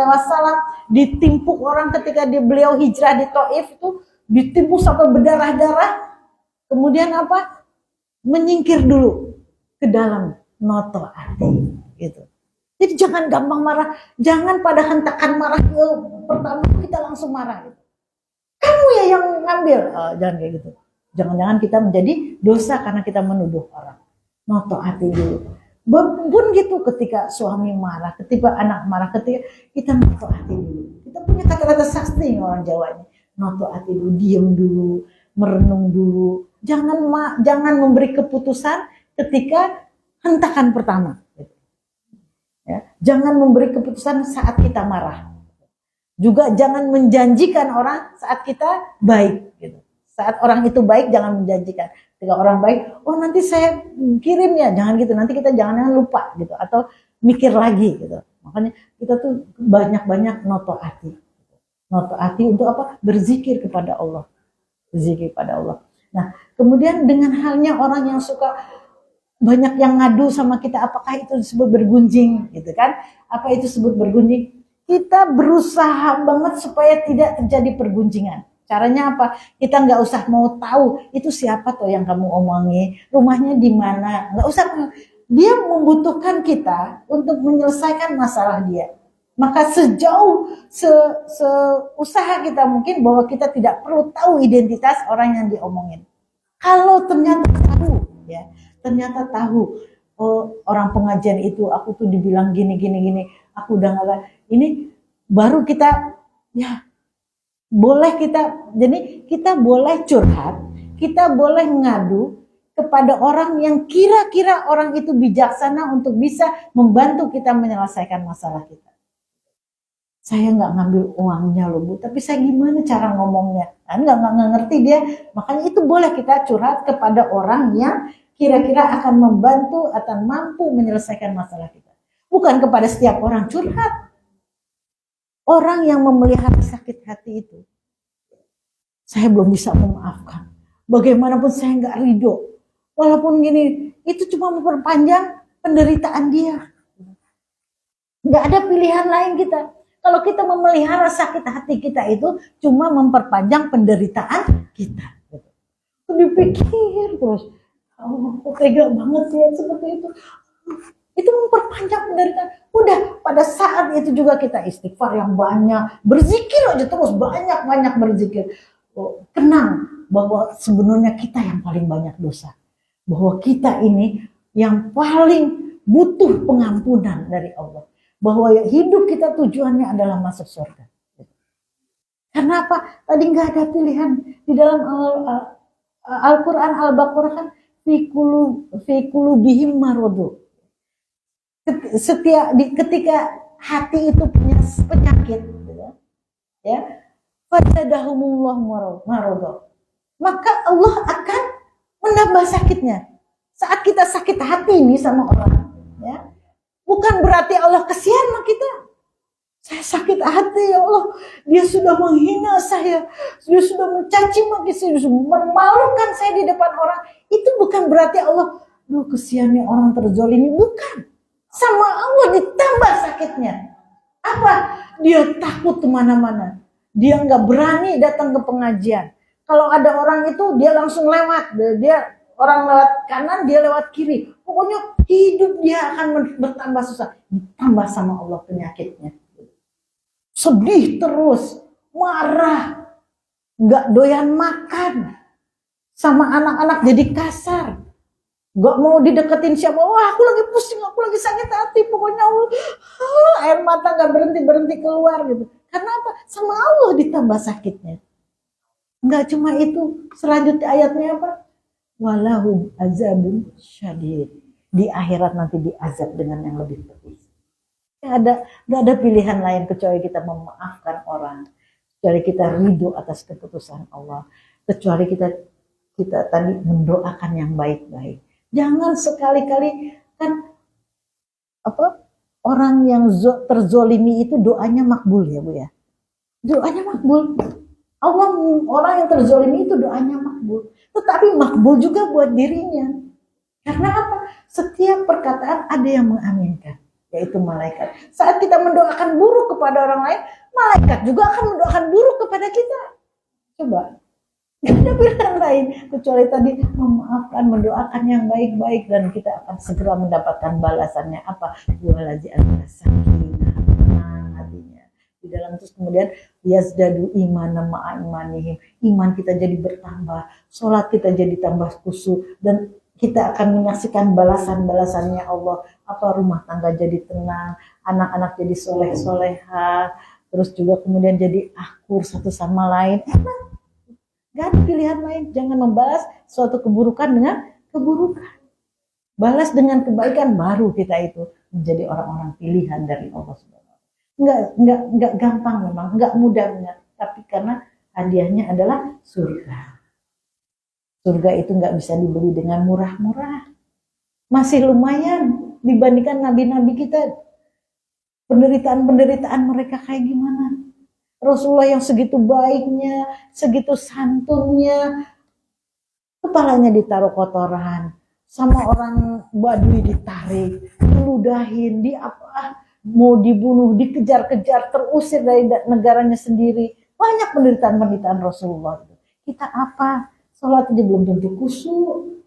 ditimpuk orang ketika beliau hijrah di Taif itu, ditimpuk sampai berdarah-darah. Kemudian apa? Menyingkir dulu ke dalam noto ati. Gitu. Jadi jangan gampang marah, jangan pada hentakan marah pertama kita langsung marah. Gitu. Kamu ya yang ngambil, jangan kayak gitu. Jangan-jangan kita menjadi dosa karena kita menuduh orang. Noto hati dulu. Pun gitu ketika suami marah, ketika anak marah, ketika kita noto hati dulu. Kita punya kata-kata sakti orang Jawa ini. Noto hati dulu, diam dulu, merenung dulu. Jangan memberi keputusan ketika hentakan pertama. Ya, jangan memberi keputusan saat kita marah. Juga jangan menjanjikan orang saat kita baik. Gitu. Saat orang itu baik jangan menjanjikan. Ketika orang baik, oh nanti saya kirim ya, jangan gitu. Nanti kita jangan lupa gitu atau mikir lagi gitu. Makanya kita tuh banyak-banyak noto hati. Noto hati untuk apa? Berzikir kepada Allah. Berzikir kepada Allah. Nah, kemudian dengan halnya orang yang suka banyak yang ngadu sama kita, apakah itu disebut bergunjing gitu kan? Apa itu disebut bergunjing? Kita berusaha banget supaya tidak terjadi pergunjingan. Caranya apa? Kita nggak usah mau tahu itu siapa tuh yang kamu omongi, rumahnya di mana. Nggak usah. Dia membutuhkan kita untuk menyelesaikan masalah dia. Maka sejauh seusaha kita mungkin bahwa kita tidak perlu tahu identitas orang yang diomongin. Kalau ternyata tahu, ya, ternyata tahu. Oh, orang pengajian itu aku tuh dibilang gini, aku udah nggak. Ini baru kita ya boleh jadi kita boleh curhat, kita boleh ngadu kepada orang yang kira-kira orang itu bijaksana untuk bisa membantu kita menyelesaikan masalah kita. Saya nggak ngambil uangnya loh Bu, tapi saya gimana cara ngomongnya? Kan nggak ngerti dia, makanya itu boleh kita curhat kepada orang yang kira-kira akan membantu atau mampu menyelesaikan masalah kita. Bukan kepada setiap orang curhat. Orang yang memelihara sakit hati itu, saya belum bisa memaafkan. Bagaimanapun saya nggak ridho. Walaupun gini, itu cuma memperpanjang penderitaan dia. Nggak ada pilihan lain kita. Kalau kita memelihara sakit hati kita itu cuma memperpanjang penderitaan kita. Dipikir terus, oh, tega banget ya seperti itu. Itu memperpanjang penderitaan. Udah pada saat itu juga kita istighfar yang banyak, berzikir aja terus, banyak berzikir. Oh, kenang bahwa sebenarnya kita yang paling banyak dosa. Bahwa kita ini yang paling butuh pengampunan dari Allah. Bahwa hidup kita tujuannya adalah masuk surga. Karena apa? Tadi nggak ada pilihan di dalam Al-Quran Al-Baqarah kan fikulu bihim marodu. Ketika hati itu punya penyakit, ya, fazadahumullah marodo, maka Allah akan menambah sakitnya. Saat kita sakit hati ini sama orang, ya, bukan berarti Allah kesian sama kita. Saya sakit hati ya Allah, dia sudah menghina saya, dia sudah mencaci maki saya, sudah memalukan saya di depan orang. Itu bukan berarti Allah, duh kesiannya orang terzolimi, bukan. Sama Allah ditambah sakitnya. Apa? Dia takut kemana-mana. Dia nggak berani datang ke pengajian. Kalau ada orang itu dia langsung lewat. Dia orang lewat kanan, dia lewat kiri. Pokoknya hidup dia akan bertambah susah. Ditambah sama Allah penyakitnya. Sedih terus, marah. nggak doyan makan, sama anak-anak jadi kasar, nggak mau dideketin siapa. Wah, aku lagi pusing, aku lagi sakit hati, pokoknya air mata nggak berhenti keluar gitu. Karena apa? Sama Allah ditambah sakitnya. Nggak cuma itu, selanjutnya ayatnya apa? Walahum azabun syadid. Di akhirat nanti diazab dengan yang lebih pedih. Nggak ada pilihan lain kecuali kita memaafkan orang, kecuali kita ridho atas keputusan Allah, kecuali kita tadi mendoakan yang baik-baik. Jangan sekali-kali kan orang yang terzolimi itu doanya makbul ya Bu ya. Doanya makbul. Allah, orang yang terzolimi itu doanya makbul. Tetapi makbul juga buat dirinya. Karena apa? Setiap perkataan ada yang mengaminkan, yaitu malaikat. Saat kita mendoakan buruk kepada orang lain, malaikat juga akan mendoakan buruk kepada kita. Coba. Tidak ada pilihan lain kecuali tadi memaafkan, mendoakan yang baik-baik, dan kita akan segera mendapatkan balasannya apa? Walaji al-sakinah, tenang hatinya di dalam. Terus kemudian yazdadu imanan ma'a imanihim, iman kita jadi bertambah, sholat kita jadi tambah khusyuk, dan kita akan menyaksikan balasan-balasannya Allah. Apa? Rumah tangga jadi tenang, anak-anak jadi soleh-soleha, terus juga kemudian jadi akur satu sama lain. Enak. Gak ada pilihan lain. Jangan membalas suatu keburukan dengan keburukan. Balas dengan kebaikan, baru kita itu menjadi orang-orang pilihan dari Allah Subhanahu wa Ta'ala. Enggak gampang memang, enggak mudah benar. Tapi karena hadiahnya adalah surga. Surga itu enggak bisa dibeli dengan murah-murah. Masih lumayan dibandingkan nabi-nabi kita. Penderitaan-penderitaan mereka kayak gimana? Rasulullah yang segitu baiknya, segitu santunnya, kepalanya ditaruh kotoran, sama orang Badui ditarik, diludahin, mau dibunuh, dikejar-kejar, terusir dari negaranya sendiri. Banyak penderitaan-penderitaan Rasulullah. Kita apa? Sholat aja belum tentu khusyuk.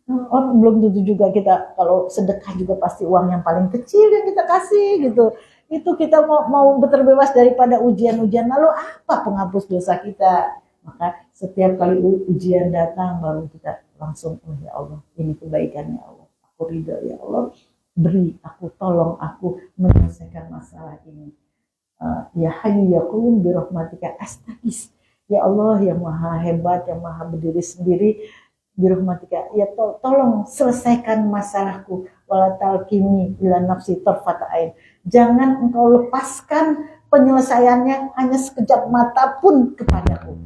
Orang belum tentu juga kita, kalau sedekah juga pasti uang yang paling kecil yang kita kasih gitu. Itu kita mau terbebas daripada ujian-ujian, lalu apa penghapus dosa kita? Maka setiap kali ujian datang baru kita langsung, oh ya Allah, ini kebaikannya Allah, aku ridho ya Allah, beri aku, tolong aku menyelesaikan masalah ini. Ya Hayyu ya Qayyum bi rahmatika astaghis. Ya Allah yang maha hebat, yang maha berdiri sendiri, bi rahmatika, ya tolong selesaikan masalahku. Wala talqini ila nafsi tarfata ain. Jangan engkau lepaskan penyelesaiannya hanya sekejap mata pun kepadaku.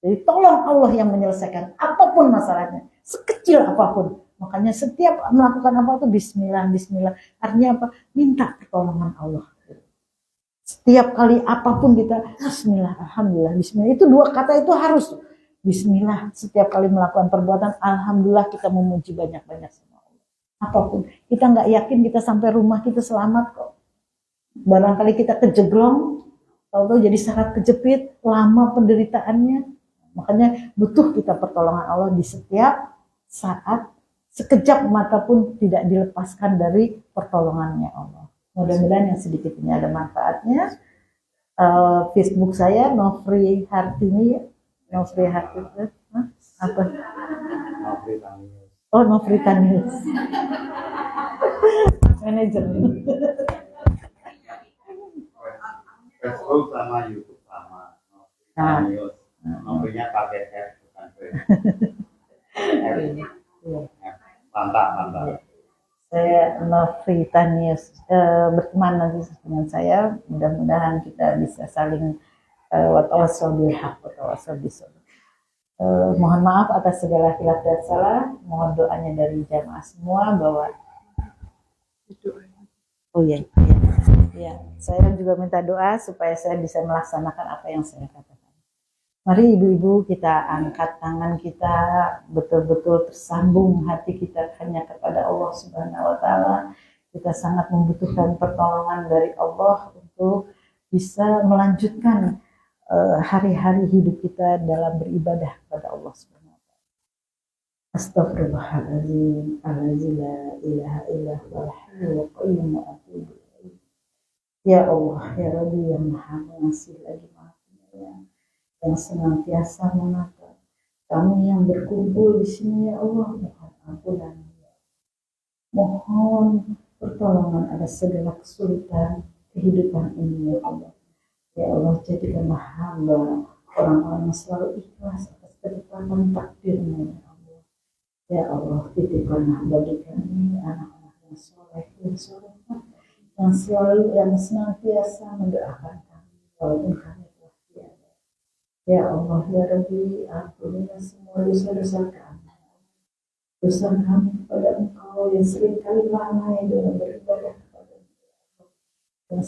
Jadi tolong Allah yang menyelesaikan apapun masalahnya, sekecil apapun. Makanya setiap melakukan apa itu bismillah, bismillah. Artinya apa? Minta pertolongan Allah. Setiap kali apapun kita bismillah, alhamdulillah, bismillah. Itu dua kata itu harus bismillah. Setiap kali melakukan perbuatan, alhamdulillah, kita memuji banyak-banyak sama Allah. Apapun, kita nggak yakin kita sampai rumah kita selamat kok. Barangkali kita kejeglong, tahu-tahu jadi syarat kejepit, lama penderitaannya. Makanya butuh kita pertolongan Allah di setiap saat, sekejap mata pun tidak dilepaskan dari pertolongannya Allah. Mudah-mudahan yang sedikit ini ada manfaatnya. Facebook saya Nofri Hartini, Nofri Hartini, apa? Nofri Tanius. Oh, Nofri Tanius. Manajer. Facebook sama YouTube sama. Nofri Tanius. Nomornya pakai F bukan V. Mantap. Saya Nofri Tanius, berteman nanti dengan saya. Mudah-mudahan kita bisa saling watawassaw bil haq, watawassaw bis sabr. Mohon maaf atas segala khilaf dan salah. Mohon doanya dari jamaah semua bahwa ya, saya juga minta doa supaya saya bisa melaksanakan apa yang saya katakan. Mari ibu-ibu kita angkat tangan kita, betul-betul tersambung hati kita hanya kepada Allah Subhanahu wa Ta'ala. Kita sangat membutuhkan pertolongan dari Allah untuk bisa melanjutkan hari-hari hidup kita dalam beribadah kepada Allah Subhanahu wa Ta'ala. Astaghfirullahaladzim, alladzi la ilaha illa huwal hayyul qayyum wa atubu ilaih. Ya Allah, ya Rabbi yang Maha Pengasih lagi Maha Penyayang. yang senantiasa menata kami yang berkumpul di sini ya Allah. Mohon ampunan, mohon pertolongan atas segala kesulitan kehidupan ini ya Allah. Ya Allah, jadikanlah hamba orang-orang yang selalu ikhlas atas ketetapan takdirnya ya Allah. Ya Allah, titipkanlah bagi kami anak-anak yang soleh dan solehah, yang senantiasa mendoakan kami walaupun kami telah tiada. Ya Allah, ya Rabbi, ampunilah semua dosa-dosa kami. Dosa kami kepada Engkau yang seringkali lalai dalam beribadah kepada Engkau, dan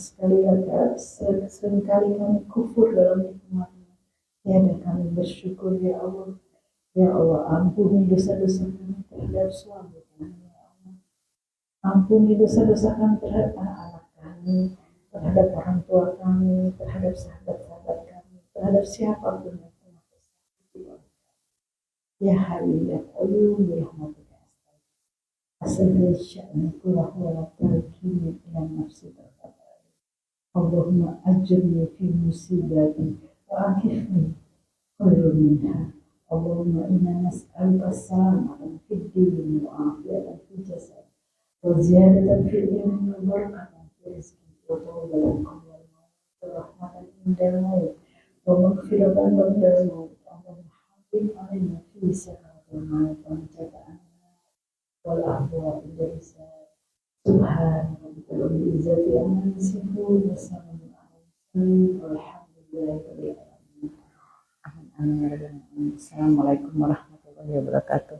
seringkali kami kufur dalam nikmat-Mu. Tiada kami bersyukur ya Allah. Ya Allah, ampuni dosa-dosa kami terhadap suami kami ya Allah. Ampuni dosa-dosa kami terhadap anak-anak kami, terhadap orang tua kami, terhadap sahabat-sahabat kami, terhadap siapapun yang telah bersakit. Ya Hayyu ya Qayyum bi rahmatika astaghfir sya'ni kullahu wa la tarkini ila nafsi tarkata. Allahumma ajirni fi musibati wa akhifni khairun minha. Allahumma inna nas'aluka salamatan fid din wa afiyatan fil jasad wa ziyadatan fil ilmi wa barakatan fil rizqi wa tawbatan qabla al-maut wa rahmatan indal maut wa maghfiratan ba'dal maut. Allahumma habib alaina fi sakaratil maut wa najatan wal afwa bil hisab. Subhana rabbika rabbil izzati amma yasifun wa salamun alal mursalin walhamdulillahi rabbil alamin. Amin. Assalamualaikum warahmatullahi wabarakatuh.